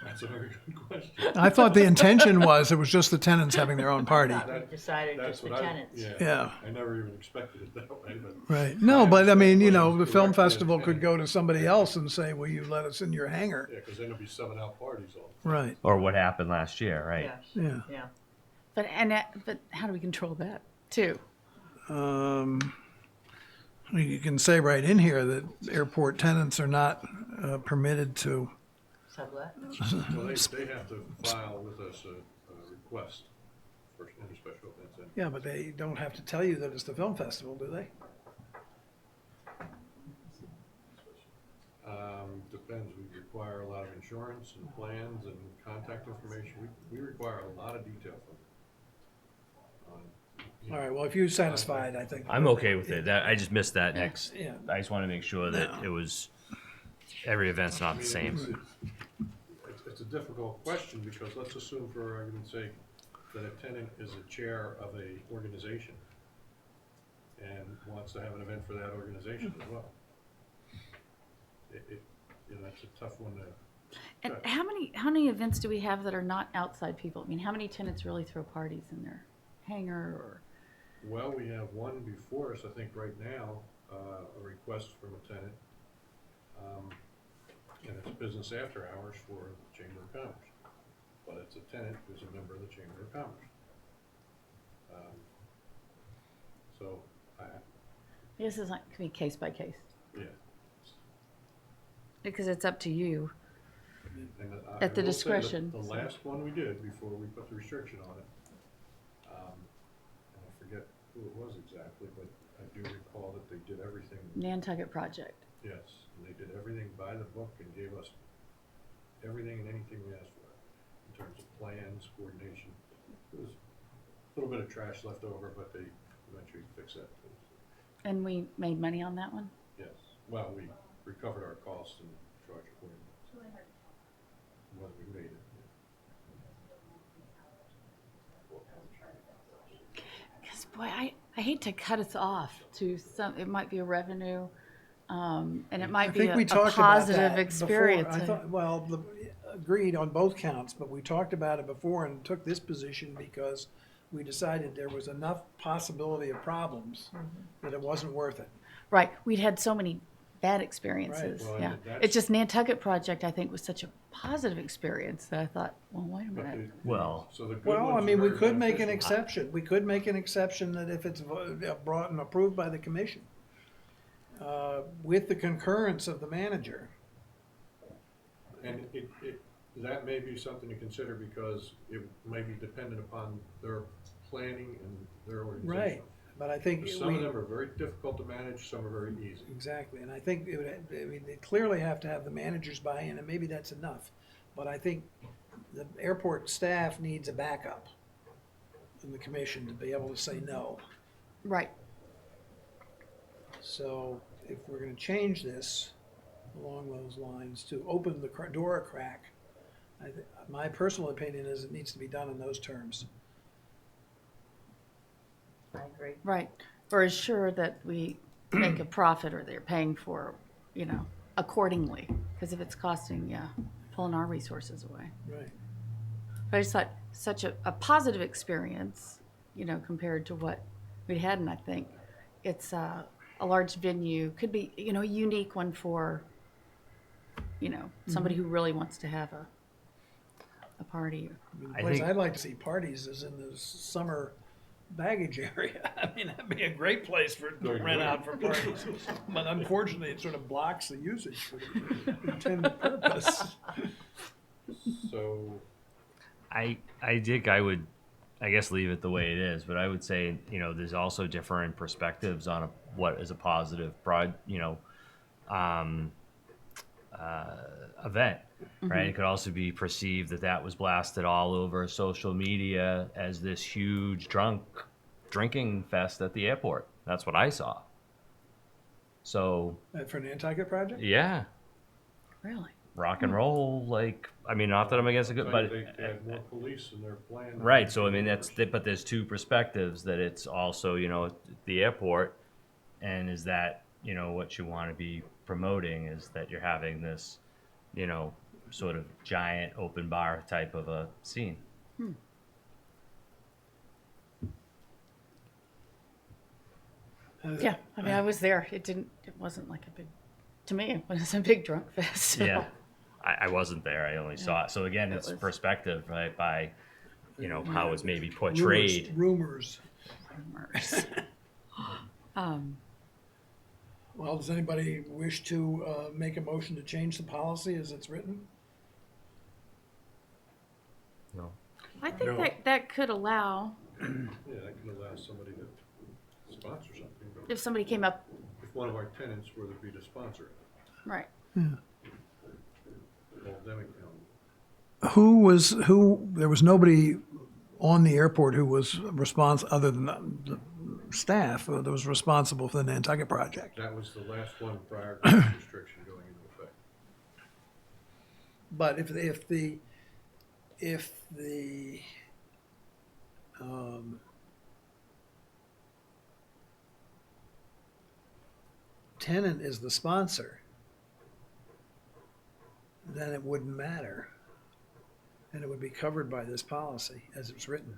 That's a very good question. I thought the intention was it was just the tenants having their own party. We decided That's just the what tenants. Yeah. I never even expected it that way, but. Right. No, but I mean, the Direct film and festival could independent. go to somebody else and say, will you let us in your hangar? Yeah, because then there'll be 7 out parties all. Right. Or what happened last year, right? Yes, Yeah. yeah. But how do we control that too? You can say right in here that airport tenants are not permitted to. Sublet. Well, they have to file with us a request for any special events. And Yeah, but they don't have to tell you that it's the film festival, do they? Depends, we require a lot of insurance and plans and contact information. We require a lot of detail from them. All right, well, if you're satisfied, I think. I'm okay with it. I just missed that next. Yeah. I just want to make sure that it was every event's not the same. It's a difficult question because let's assume for argument's sake that a tenant is a chair of a organization and wants to have an event for that organization as well. That's a tough one to. And Right. how many events do we have that are not outside people? I mean, how many tenants really throw parties in their hangar or? Well, we have one before us, I think right now, a request from a tenant. And it's business after hours for the Chamber of Commerce. But it's a tenant who's a member of the Chamber of Commerce. So, This is like, can be case by case, yeah. because it's up to you. And At the I will say that discretion, The so. last one we did before we put the restriction on it, and I forget who it was exactly, but I do recall that they did everything, Nantucket project. yes, and they did everything by the book and gave us everything and anything we asked for in terms of plans, coordination. There was a little bit of trash left over, but they eventually fixed that. And we made money on that one? Yes, well, we recovered our costs and charged accordingly. Whether we made it. Because boy, I hate to cut us off to some, it might be a revenue, and it I might be think a we talked about positive that experience. before. I thought, well, agreed on both counts, but we talked about it before and took this position because we decided there was enough possibility of problems that it wasn't worth it. Right, we'd had so many bad experiences, Well, yeah. and that's- It's just Nantucket project, I think, was such a positive experience that I thought, well, wait a But minute. Well, so the good Well, I ones are mean, we very could make an beneficial. exception. We could make an exception that if it's brought and approved by the commission, with the concurrence of the manager. And that may be something to consider because it may be dependent upon their planning and their organization. Right, but I think Some of we, them are very difficult to manage, some are very easy. exactly, and I think it would, they clearly have to have the managers buy-in, and maybe that's enough. But I think the airport staff needs a backup in the commission to be able to say no. Right, So if we're gonna change this along those lines to open the door a crack, my personal opinion is it needs to be done in those terms. I agree. right. Or assure that we make a profit or they're paying for, accordingly. Because if it's costing, pulling our resources away. Right. But I just thought such a positive experience, compared to what we had. And I think it's a large venue, could be, a unique one for, somebody who really wants to have a party. The I place think- I'd like to see parties is in the summer baggage area. I mean, that'd be a great place to rent out for parties. But unfortunately, it sort of blocks the usage for the intended purpose. So, I think I would, I guess, leave it the way it is. But I would say, there's also different perspectives on what is a positive event, right? It could also be perceived that was blasted all over social media as this huge drinking fest at the airport. That's what I saw. So For an Nantucket project? yeah, Really? rock and roll. Not that I'm against it, but they had more police in their plan. right. So but there's two perspectives, that it's also the airport, and is that what you want to be promoting is that you're having this sort of giant open bar type of a scene. Yeah, I was there. It wasn't like to me, it was a big drunk fest. Yeah, I wasn't there. I only saw it. So again, it's was- perspective, right? By how it's maybe portrayed. Rumors. Rumors. Well, does anybody wish to make a motion to change the policy as it's written? No. I think that could allow, Yeah, that can allow somebody to sponsor something. But if somebody came up, if one of our tenants were to be the sponsor, right. hold them accountable. There was nobody on the airport who was other than the staff that was responsible for the Nantucket project. That was the last one prior to this restriction going into effect. But if the tenant is the sponsor, then it wouldn't matter. And it would be covered by this policy as it's written.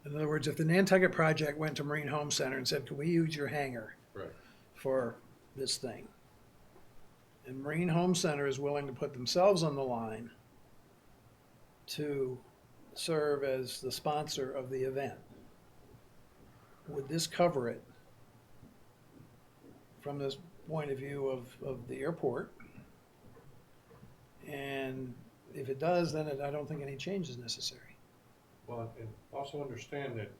In other words, if the Nantucket project went to Marine Home Center and said, "Can we use your hangar Right. for this thing?" And Marine Home Center is willing to put themselves on the line to serve as the sponsor of the event, would this cover it from this point of view of the airport? And if it does, then I don't think any change is necessary. Well, and also understand that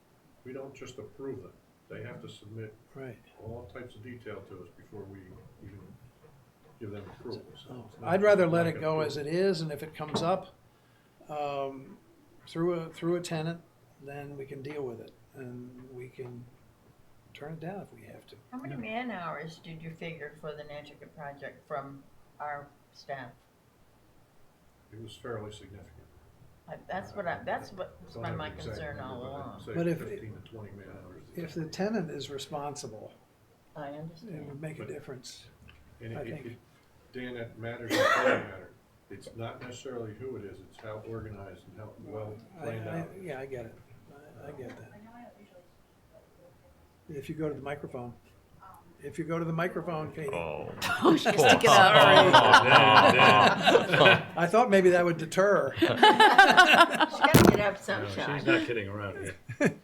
we don't just approve them. They have to submit Right. all types of detail to us before we even give them approval. So it's not- I'd rather it's let not it gonna go prove as it is, and if it comes up through a tenant, then we can deal with it, and we can turn it down if we have to. How many man hours did you figure for the Nantucket project from our staff? It was fairly significant. That's Don't what's been have my the exact concern number, all but I'd along. say But if- 15 to 20 man hours. If the tenant is responsible, I it understand. would make a difference. And I it, think- it, Dan, that matters, it doesn't matter. It's not necessarily who it is, it's how organized and how well planned out. Yeah, I get it. I get that. If you go to the microphone. Katie. Oh. Oh, she's sticking up. I thought maybe that would deter her. She's gotta get up No, sometime. she's not kidding around here.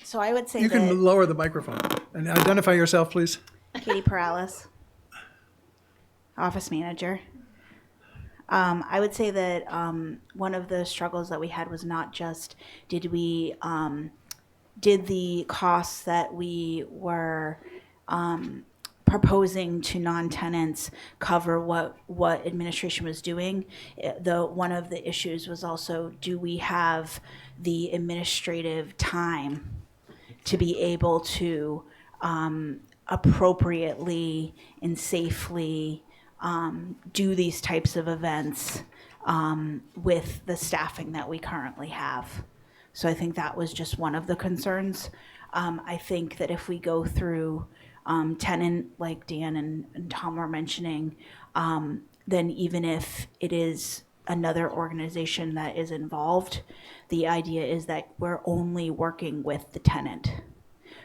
So I would say You can that lower the microphone. And identify yourself, please. Katie Perales, office manager. I would say that one of the struggles that we had was not just did the costs that we were proposing to non-tenants cover what administration was doing. One of the issues was also, do we have the administrative time to be able to appropriately and safely do these types of events with the staffing that we currently have. So I think that was just one of the concerns. I think that if we go through tenant, like Dan and Tom were mentioning, then even if it is another organization that is involved. The idea is that we're only working with the tenant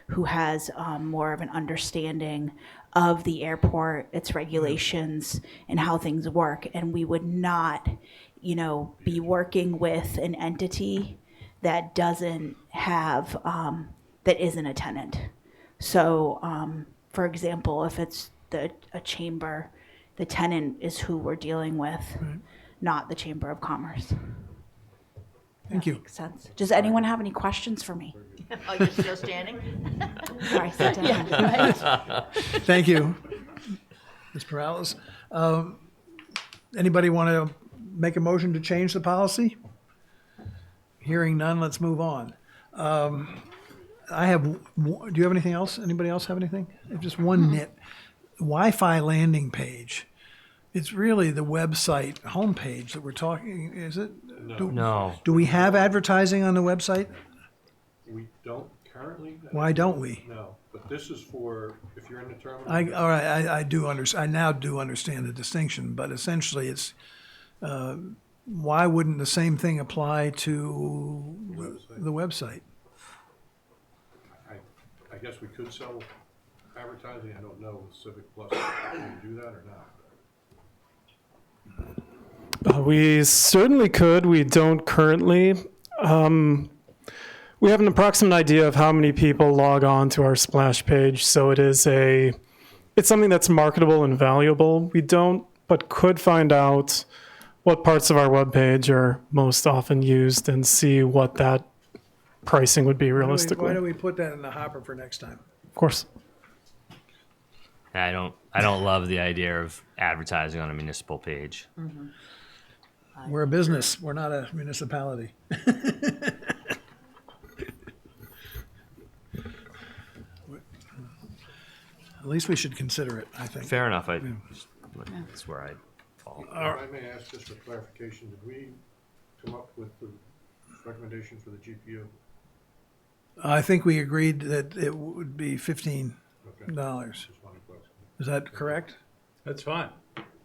who has more of an understanding of the airport, its regulations, and how things work. And we would not, be working with an entity that doesn't have, that isn't a tenant. So, for example, if it's a chamber, the tenant is who we're dealing with, not the Chamber of Commerce. Thank you. Makes sense. Does anyone have any questions for me? Oh, you're still standing? Sorry, sit down. Thank you, Ms. Perales. Anybody want to make a motion to change the policy? Hearing none, let's move on. Do you have anything else? Anybody else have anything? Just one nit. Wi-Fi landing page. It's really the website homepage that we're talking, is it? No. Do we have advertising on the website? We don't currently. Why don't we? No, but this is for, if you're in the terminal. All right, I do understand, I now do understand the distinction, but essentially it's, why wouldn't the same thing apply to the website? I guess we could sell advertising. I don't know with Civic Plus, can we do that or not? We certainly could. We don't currently. We have an approximate idea of how many people log on to our splash page, so it's something that's marketable and valuable. We don't, but could find out what parts of our webpage are most often used and see what that pricing would be realistically. Why do we put that in the hopper for next time? Of course. I don't love the idea of advertising on a municipal page. We're a business, we're not a municipality. At least we should consider it, I think. Fair enough. That's where I fall. If I may ask just for clarification, did we come up with the recommendation for the GPU? I think we agreed that it would be $15. Okay. Just one question. Is that correct? That's fine.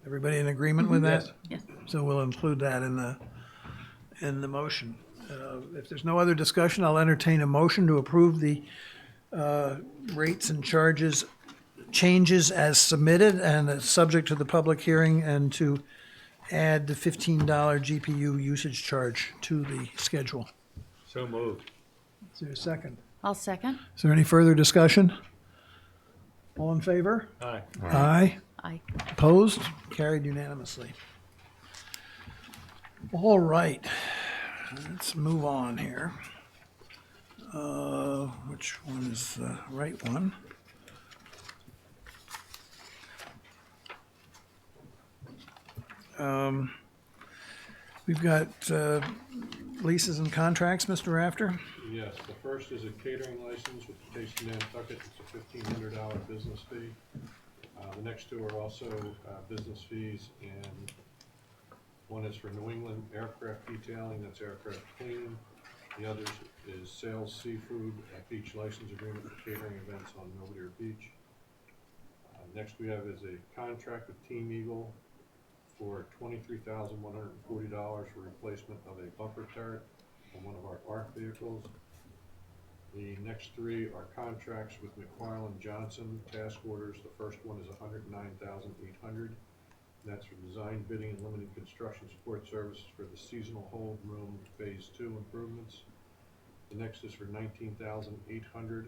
Everybody in agreement with that? Yes. Yes. So we'll include that in the motion. If there's no other discussion, I'll entertain a motion to approve the rates and charges changes as submitted and subject to the public hearing, and to add the $15 GPU usage charge to the schedule. So moved. Is there a second? I'll second. Is there any further discussion? All in favor? Aye. Aye. Aye. Opposed? Carried unanimously. All right, let's move on here. Which one is the right one? We've got leases and contracts, Mr. Rafter. Yes, the first is a catering license with the Taste of Nantucket. It's a $1,500 business fee. The next two are also business fees, and one is for New England Aircraft Detailing, that's aircraft cleaning. The other is Sales Seafood, a beach license agreement for catering events on Belvedere Beach. Next we have is a contract with Team Eagle for $23,140 for replacement of a bumper turret on one of our ARC vehicles. The next three are contracts with McFarland Johnson task orders. The first one is $109,800. That's for design, bidding, and limited construction support services for the seasonal hold room phase 2 improvements. The next is for $19,800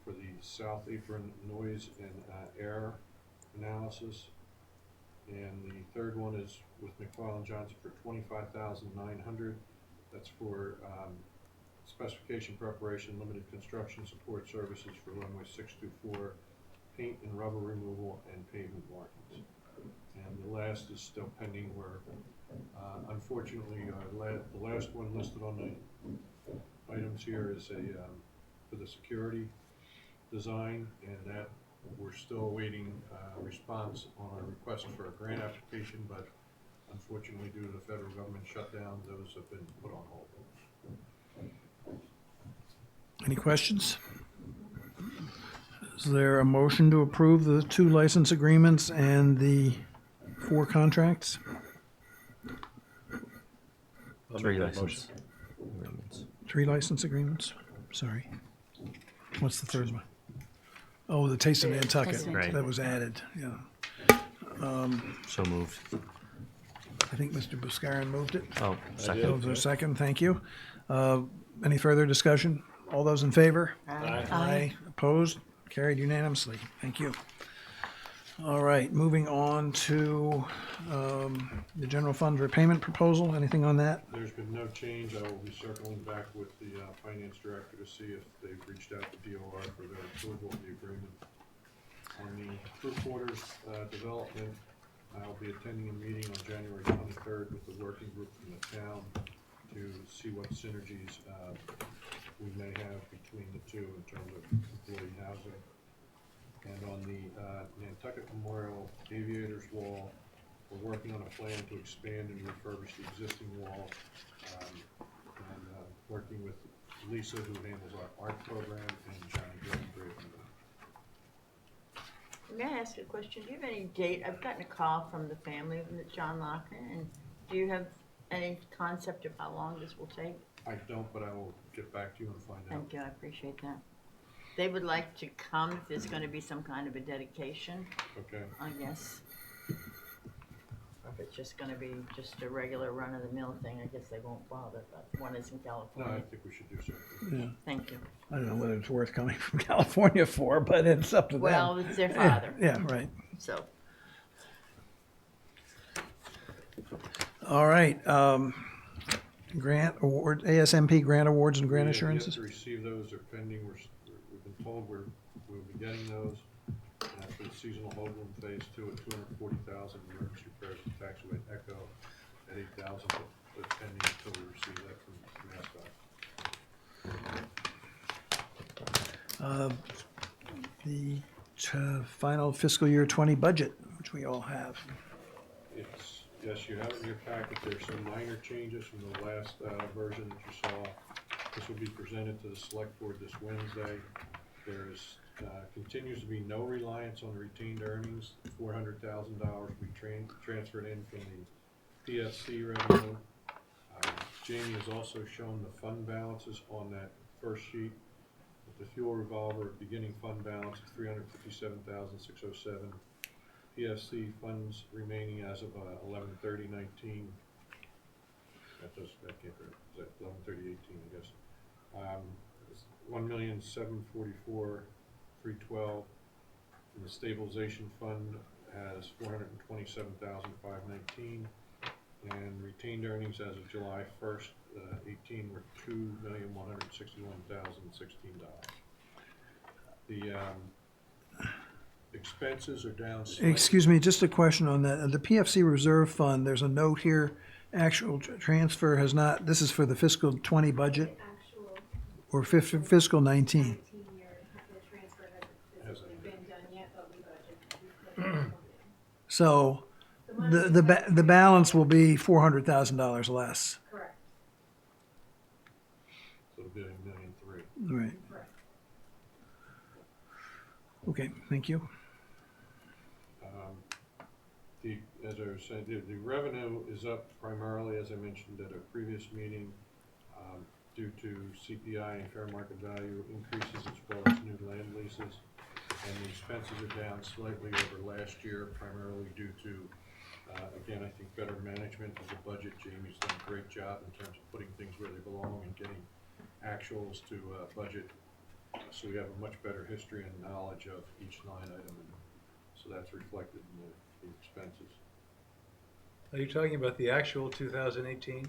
for the south apron noise and air analysis. And the third one is with McFarland Johnson for $25,900. That's for specification preparation, limited construction support services for runway 624, paint and rubber removal, and pavement markings. And the last is still pending, where unfortunately the last one listed on the items here is for the security design, and that we're still awaiting a response on our request for a grant application, but unfortunately due to the federal government shutdown, those have been put on hold. Any questions? Is there a motion to approve the 2 license agreements and the 4 contracts? I'll Three make that license motion. agreements. 3 license agreements, sorry. What's the third one? Oh, the Taste of Nantucket, Taste of Nantucket. that was added, yeah. So moved. I think Mr. Buscarin moved it. Oh, Oh, second. is there a second? Thank you. Any further discussion? All those in favor? Aye. Opposed? Carried unanimously. Thank you. All right, moving on to the general fund repayment proposal. Anything on that? There's been no change. I will be circling back with the finance director to see if they've reached out to DOR for their approval of the agreement. On the crew quarters development, I'll be attending a meeting on January 23rd with the working group from the town to see what synergies we may have between the two in terms of employee housing. And on the Nantucket Memorial Aviators Wall, we're working on a plan to expand and refurbish the existing wall, and working with Lisa, who handles our art program, and Johnny Gillenbrave. May I ask a question? Do you have any date? I've gotten a call from the family of John Lochner, and do you have any concept of how long this will take? I don't, but I will get back to you and find out. Thank you, I appreciate that. They would like to come if there's gonna be some kind of a dedication, Okay. I guess. Or if it's just gonna be just a regular run-of-the-mill thing, I guess they won't bother, but one is in No, I California. think we should do so. Yeah. Thank you. I don't know whether it's worth coming from California for, but it's up to them. Well, it's their father, Yeah, right. so. All right, grant award, ASMP grant awards and grant We have yet assurances? to receive those. They're pending. We've been told we'll be getting those. For the seasonal home room phase 2 at $240,000, emergency repairs and taxiway Echo at $8,000, but pending until we receive that from MassDOT. The final fiscal year 20 budget, which we all have. Yes, you have in your packet, there's some minor changes from the last version that you saw. This will be presented to the select board this Wednesday. There's continues to be no reliance on retained earnings. $400,000 will be transferred in from the PSC revenue. Jamie has also shown the fund balances on that first sheet. With the fuel revolver beginning fund balance of $357,607. PSC funds remaining as of 11/30/19. That can't be right. Is that 11/30/18? I guess. 1,744,312. And the stabilization fund has 427,519. And retained earnings as of July 1st, 18 were $2,161,016. The expenses are down slightly. Excuse me, just a question on that. The PFC reserve fund, there's a note here, actual transfer has not, this is for the fiscal 20 budget Actual or fiscal 19? 19 year, the transfer hasn't been done yet, but we budgeted. So the balance will be $400,000 less. Correct. So it'll be $1,000,003. Right. Correct. Okay, thank you. As I was saying, the revenue is up primarily, as I mentioned at a previous meeting, due to CPI and fair market value increases as well as new land leases. And the expenses are down slightly over last year, primarily due to, again, I think better management of the budget. Jamie's done a great job in terms of putting things where they belong and getting actuals to budget. So we have a much better history and knowledge of each line item, and so that's reflected in the expenses. Are you talking about the actual 2018?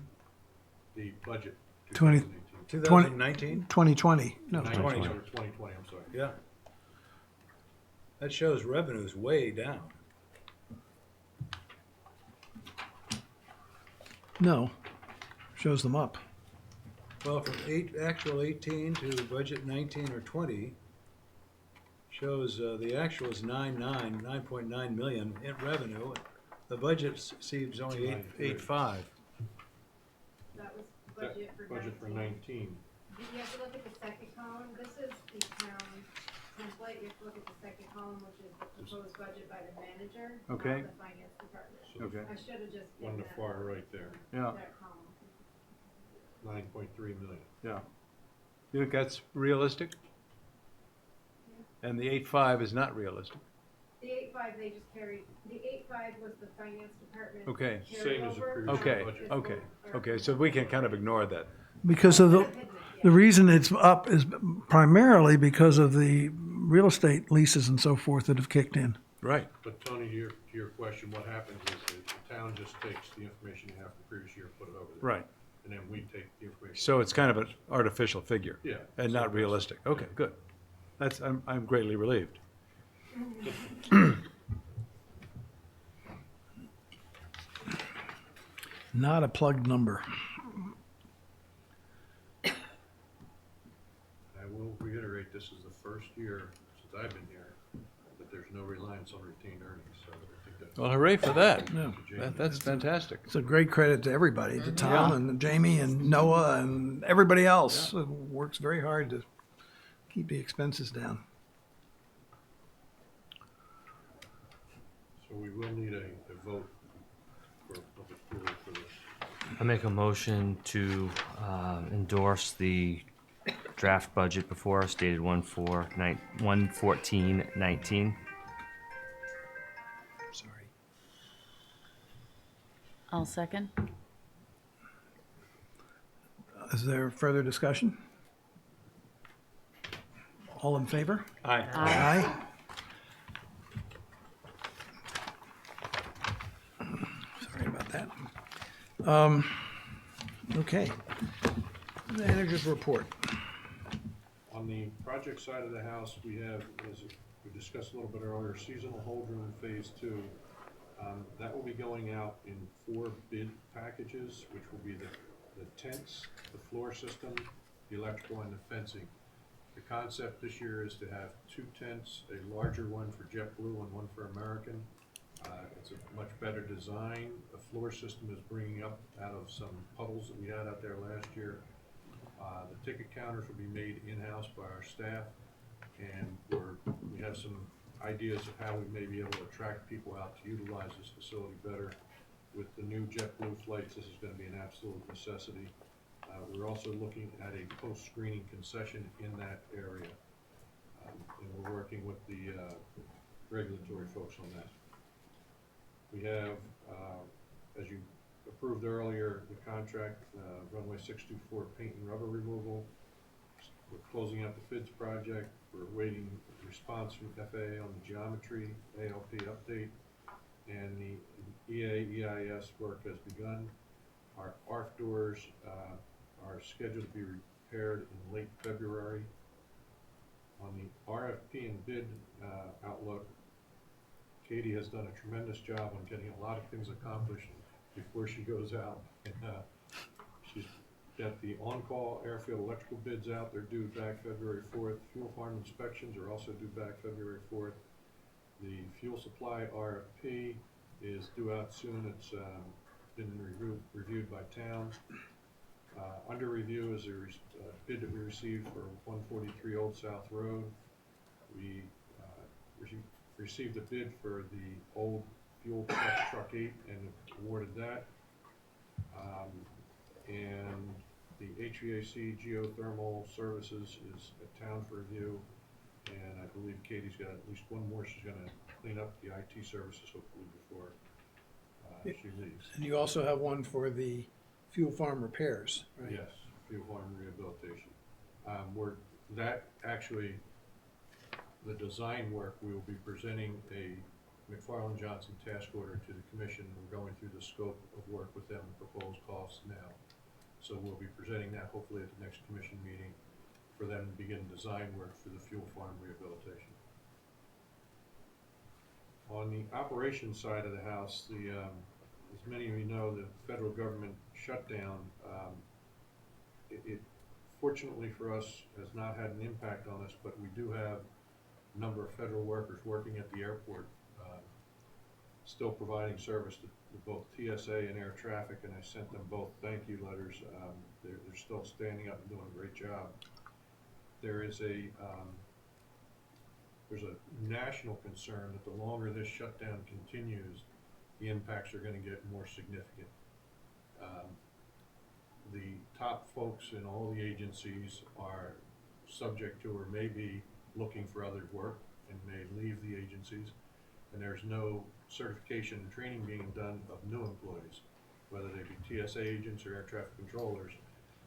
The budget, 20 2018. 2019? 2020, no, 2020, or 2020, I'm sorry. Yeah. That shows revenue's way down. no, shows them up. Well, from actual 18 to budget 19 or 20, shows the actual is 9.9 million in revenue. The budget seems only 8.5. That was That budget for 19. 19. You have to look at the second column. This is the town template. You have to look at the second column, which is the proposed budget by the manager, Okay. not the finance department. So Okay. I should have just on given the far right there. Yeah. that column. 9.3 million. Yeah. You think that's realistic? And the 8.5 is not realistic? The 8.5, they just carried, the 8.5 was the finance department. Okay. Same as the carryover. previous Okay, budget. okay, okay, so we can kind of ignore that. Because of the reason it's up is primarily because of the real estate leases and so forth that have kicked in. Right. But Tony, to your question, what happens is the town just takes the information you have from the previous year, put it over there. Right. And then we take the information. So it's kind of an artificial figure. Yeah. And not realistic. Okay, good. I'm greatly relieved. Not a plugged number. I will reiterate, this is the first year since I've been here that there's no reliance on retained earnings, so I think that's. Well, hooray for that. Yeah. That's fantastic. It's a great credit to everybody, to Tom and Jamie and Noah and everybody else who works very hard to keep the expenses down. So we will need a vote for approval for this. I make a motion to endorse the draft budget before us dated 1/14/19. Sorry. I'll second. Is there further discussion? All in favor? Aye. Aye. Sorry about that. Okay. Manager's report. On the project side of the house, we have, as we discussed a little bit earlier, seasonal hold room phase 2. That will be going out in 4 bid packages, which will be the tents, the floor system, the electrical, and the fencing. The concept this year is to have 2 tents, a larger one for JetBlue and one for American. It's a much better design. The floor system is bringing up out of some puddles that we had out there last year. The ticket counters will be made in-house by our staff, and we have some ideas of how we may be able to attract people out to utilize this facility better. With the new JetBlue flights, this is going to be an absolute necessity. We're also looking at a post-screening concession in that area, and we're working with the regulatory folks on that. We have, as you approved earlier, the contract, runway 624 paint and rubber removal. We're closing out the FIDS project. We're waiting response from FAA on the geometry ALP update, and the EIS work has begun. Our ARF doors are scheduled to be repaired in late February. On the RFP and bid outlook, Katie has done a tremendous job on getting a lot of things accomplished before she goes out. And she's got the on-call airfield electrical bids out. They're due back February 4th. Fuel farm inspections are also due back February 4th. The fuel supply RFP is due out soon. It's been reviewed by town. Under review is a bid that we received for 143 Old South Road. We received a bid for the old fuel truck 8 and awarded that. And the HVAC geothermal services is at town for review. And I believe Katie's got at least one more she's going to clean up the IT services hopefully before she leaves. And you also have one for the fuel farm repairs, right? Yes, fuel farm rehabilitation. The design work, we will be presenting a McFarland Johnson task order to the commission. We're going through the scope of work with them and proposed costs now. So we'll be presenting that hopefully at the next commission meeting for them to begin design work for the fuel farm rehabilitation. On the operations side of the house, as many of you know, the federal government shutdown, it fortunately for us has not had an impact on us, but we do have a number of federal workers working at the airport, still providing service to both TSA and air traffic, and I sent them both thank you letters. They're still standing up and doing a great job. There's a national concern that the longer this shutdown continues, the impacts are going to get more significant. the top folks in all the agencies are subject to or may be looking for other work and may leave the agencies. And there's no certification and training being done of new employees, whether they be TSA agents or air traffic controllers.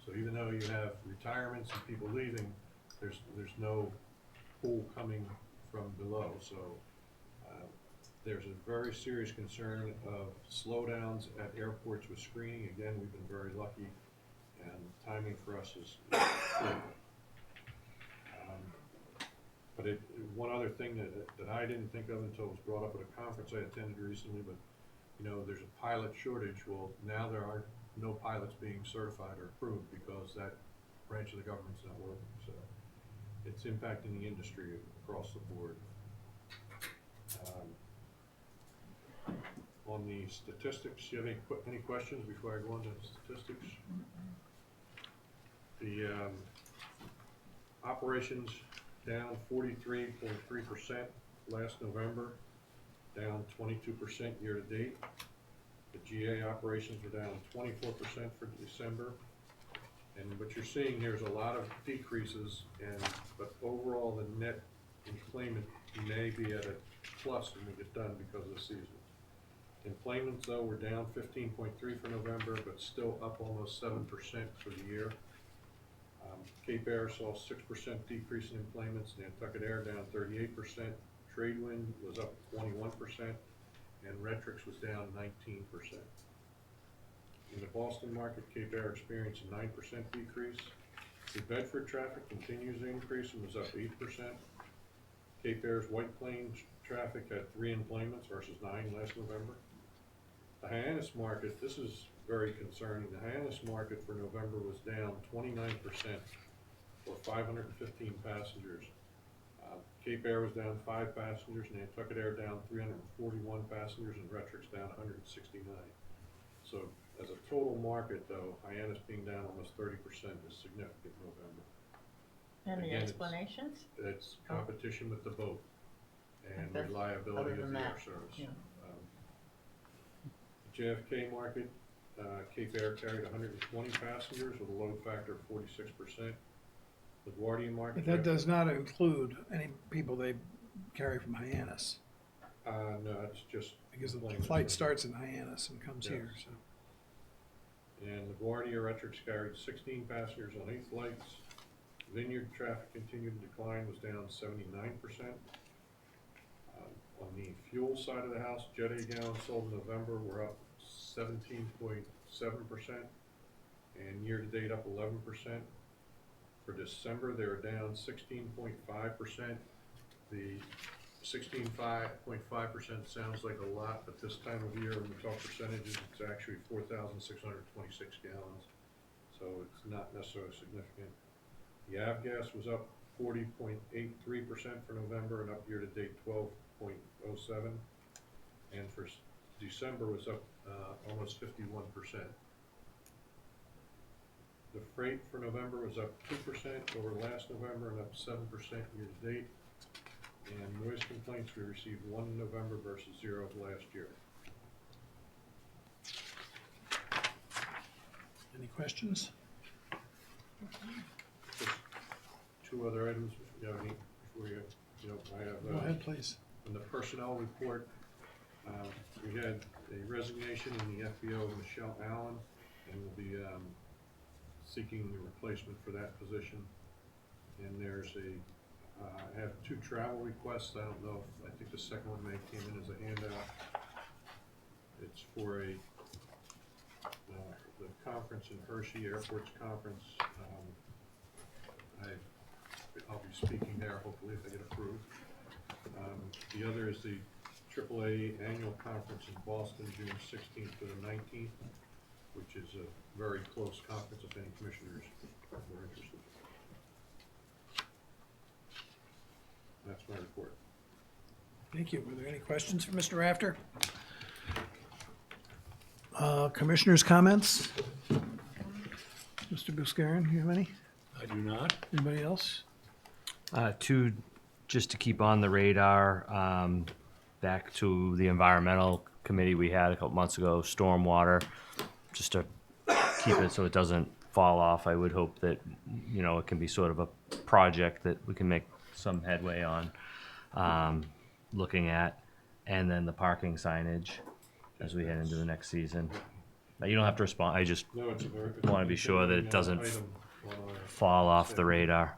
So even though you have retirements and people leaving, there's no pool coming from below. So there's a very serious concern of slowdowns at airports with screening. Again, we've been very lucky, and timing for us is critical. But one other thing that I didn't think of until it was brought up at a conference I attended recently, but you know, there's a pilot shortage. Well, now there are no pilots being certified or approved because that branch of the government's not working. So it's impacting the industry across the board. On the statistics, do you have any questions before I go on to statistics? The operations down 43.3% last November, down 22% year to date. The GA operations were down 24% for December. And what you're seeing here is a lot of decreases, but overall the net employment may be at a plus when we get done because of the season. Employments, though, were down 15.3 for November, but still up almost 7% for the year. Cape Air saw 6% decrease in employments, Nantucket Air down 38%, Tradewind was up 21%, and Retrix was down 19%. In the Boston market, Cape Air experienced a 9% decrease. The Bedford traffic continues to increase and was up 8%. Cape Air's White Plains traffic had 3 employments versus 9 last November. The Hyannis market, this is very concerning. The Hyannis market for November was down 29%, or 515 passengers. Cape Air was down 5 passengers, Nantucket Air down 341 passengers, and Retrix down 169. So as a total market, though, Hyannis being down almost 30% is significant in November. Any Again, explanations? It's competition with the boat and That's- reliability other of than the air that, service. yeah. JFK market, Cape Air carried 120 passengers with a load factor of 46%. LaGuardia market. But that does not include any people they carry from Hyannis, No, it's just. because the employment. flight starts in Hyannis and comes Yes. here, so. And LaGuardia Retrix carried 16 passengers on 8 flights. Vineyard traffic continued to decline, was down 79%. On the fuel side of the house, Jet A gallons sold in November were up 17.7%, and year-to-date up 11%. For December, they were down 16.5%. The 16.5% sounds like a lot, but this time of year, when we talk percentages, it's actually 4,626 gallons. So it's not necessarily significant. The avgas was up 40.83% for November and up year-to-date 12.07. And for December was up almost 51%. The freight for November was up 2% over last November and up 7% year-to-date. And noise complaints, we received 1 in November versus 0 last year. Any questions? Just 2 other items, if you have any, before I have, Go ahead, please. in the personnel report, we had a resignation in the FBO of Michelle Allen, and we'll be seeking a replacement for that position. And there's I have 2 travel requests. I don't know if, I think the second one may came in as a handout. It's for the conference in Hershey, Airports Conference. I'll be speaking there hopefully if I get approved. The other is the AAA Annual Conference in Boston, June 16th to the 19th, which is a very close conference if any commissioners are interested. That's my report. Thank you. Were there any questions for Mr. Rafter? Commissioners' comments? Mr. Buscarin, you have any? I do not. Anybody else? Two, just to keep on the radar, back to the environmental committee we had a couple months ago, stormwater, just to keep it so it doesn't fall off. I would hope that, it can be sort of a project that we can make some headway on, looking at. And then the parking signage as we head into the next season. Now, you don't have to respond. I just No, it's a very. want to be sure that it doesn't Item on our- fall off the radar.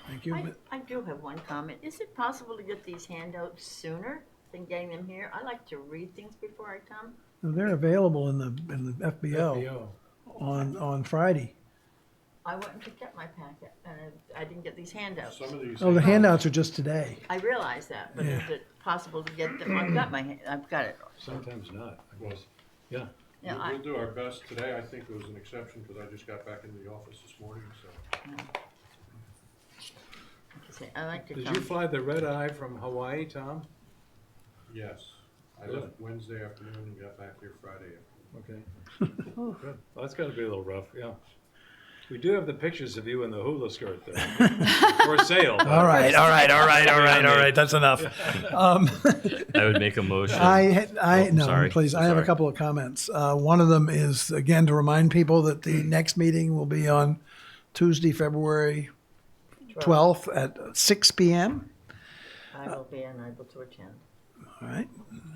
Thank you. I do have one comment. Is it possible to get these handouts sooner than getting them here? I like to read things before I come. They're available in the FBO FBO. on Friday. I went to get my packet, and I didn't get these handouts. Some of these. Oh, the handouts are just today. I realize that, but is Yeah. it possible to get them? I've got it. Sometimes not. Well, Yeah. Yeah, we'll do our best. Today, I think it was an exception because I just got back into the office this morning, so. I like to Did come. you fly the red eye from Hawaii, Tom? Yes, I Good. left Wednesday afternoon and got back here Friday afternoon. Okay. Good. Well, that's gotta be a little rough, yeah. We do have the pictures of you in the hula skirt there. For sale. All right. That's enough. I would make a motion. No, sorry. please. I have a Sorry. couple of comments. One of them is, again, to remind people that the next meeting will be on Tuesday, February 12th at 6 p.m. I will be unable to attend. All right,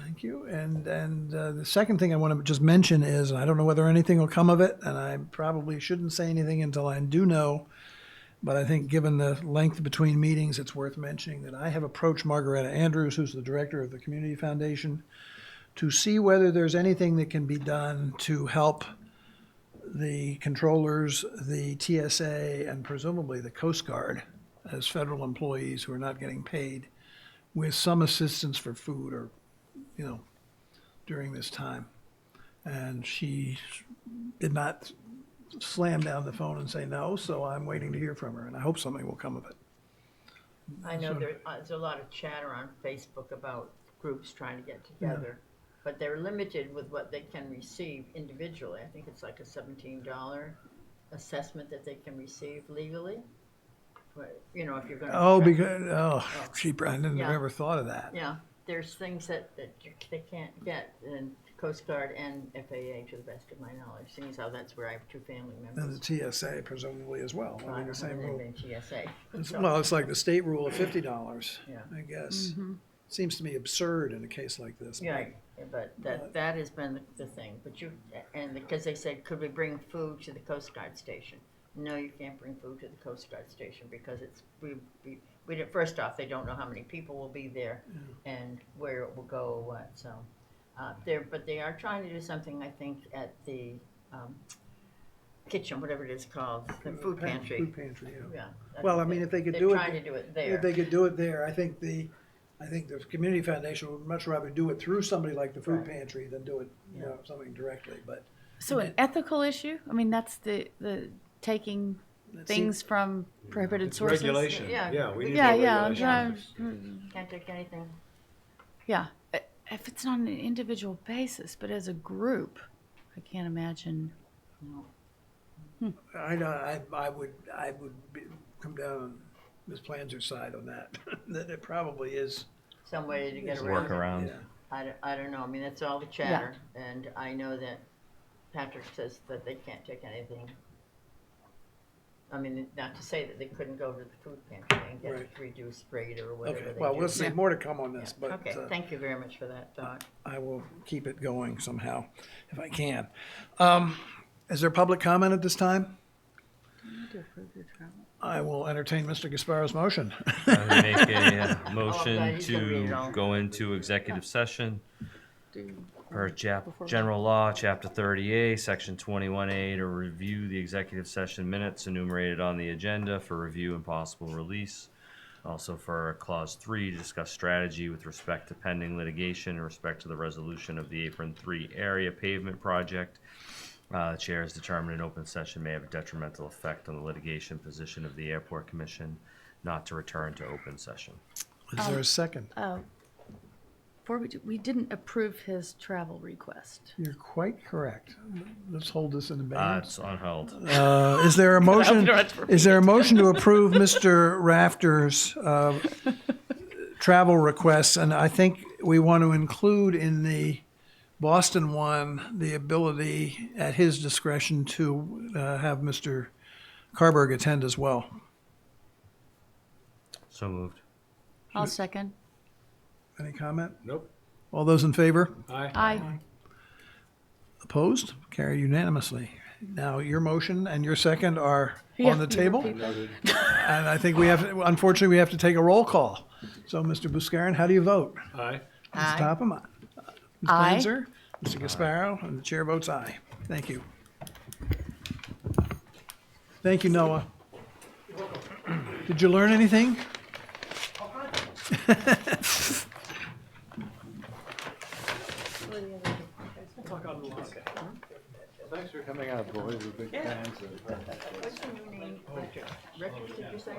thank you. And the second thing I want to just mention is, and I don't know whether anything will come of it, and I probably shouldn't say anything until I do know, but I think given the length between meetings, it's worth mentioning that I have approached Margaretta Andrews, who's the director of the Community Foundation, to see whether there's anything that can be done to help the controllers, the TSA, and presumably the Coast Guard as federal employees who are not getting paid with some assistance for food or, during this time. And she did not slam down the phone and say no, so I'm waiting to hear from her, and I hope something will come of it. I know there's a lot of chatter on Facebook about groups trying to get together, but they're limited with what they can receive individually. I think it's like a $17 assessment that they can receive legally. But, if you're going to. Gee, I didn't Yeah. ever thought of that. Yeah, there's things that they can't get in Coast Guard and FAA, to the best of my knowledge, seeing as how that's where I have two family members. And the TSA presumably as well. I mean, the same rule. TSA. Well, it's like the state rule of $50, Yeah. I guess. Seems to me absurd in a case like this. Yeah, but that has been the thing. But because they said, could we bring food to the Coast Guard station? No, you can't bring food to the Coast Guard station because we did, first off, they don't know how many people will be there and where it will go or what. So but they are trying to do something, I think, at the kitchen, whatever it is called, the food pantry. Food pantry, yeah. Yeah. Well, I mean, if they could they're do it. trying to do it there. If they could do it there, I think the Community Foundation would much rather do it through somebody like the food Right. pantry than do it, something directly, but. So an ethical issue? I mean, that's the taking things from prohibited It's sources? regulation. Yeah. Yeah, we need Yeah, more yeah, regulation. Can't take anything. yeah. If it's on an individual basis, but as a group, I can't imagine. I would come down on Ms. Planser's side on that, that it probably is. Some way to get Just around work it. around. Yeah. I don't know. I mean, that's all the chatter. And I know that Patrick says that they can't take anything. I mean, not to say that they couldn't go to the food pantry and get Right. a reduced rate or whatever Okay, they well, do. we'll see, Yeah. more to come on this, Yeah. but Okay, thank you very much for that thought. I will keep it going somehow, if I can. Is there public comment at this time? I will entertain Mr. Gasparo's motion. I would make a Oh, motion God, he's gonna read it to all. go into executive session per General Law, Chapter 30A, Section 21A, to review the executive session minutes enumerated on the agenda for review and possible release. Also for Clause 3, to discuss strategy with respect to pending litigation in respect to the resolution of the Apron 3 area pavement project. The chair has determined an open session may have a detrimental effect on the litigation position of the Airport Commission, not to return to open session. Is there a second? Before we didn't approve his travel request. You're quite correct. Let's hold this in abeyance. It's on hold. Is there a motion? don't have to repeat Is there a motion to approve Mr. Rafter's travel requests? And I think we want to include in the Boston won the ability at his discretion to have Mr. Carberg attend as well. So moved. I'll second. Any comment? Nope. All those in favor? Aye. Aye. Opposed? Carried unanimously. Now, your motion and your second are on the table. And I think we have, unfortunately, we have to take a roll call. So, Mr. Buscarin, how do you vote? Aye. Ms. Aye. Topham? Ms. Aye. Clancer? Mr. Gasparo? And the chair votes aye. Thank you. Thank you, Noah. Did you learn anything? Thanks for coming out, boys. We're big fans of. What's your new name? Richard, did you say?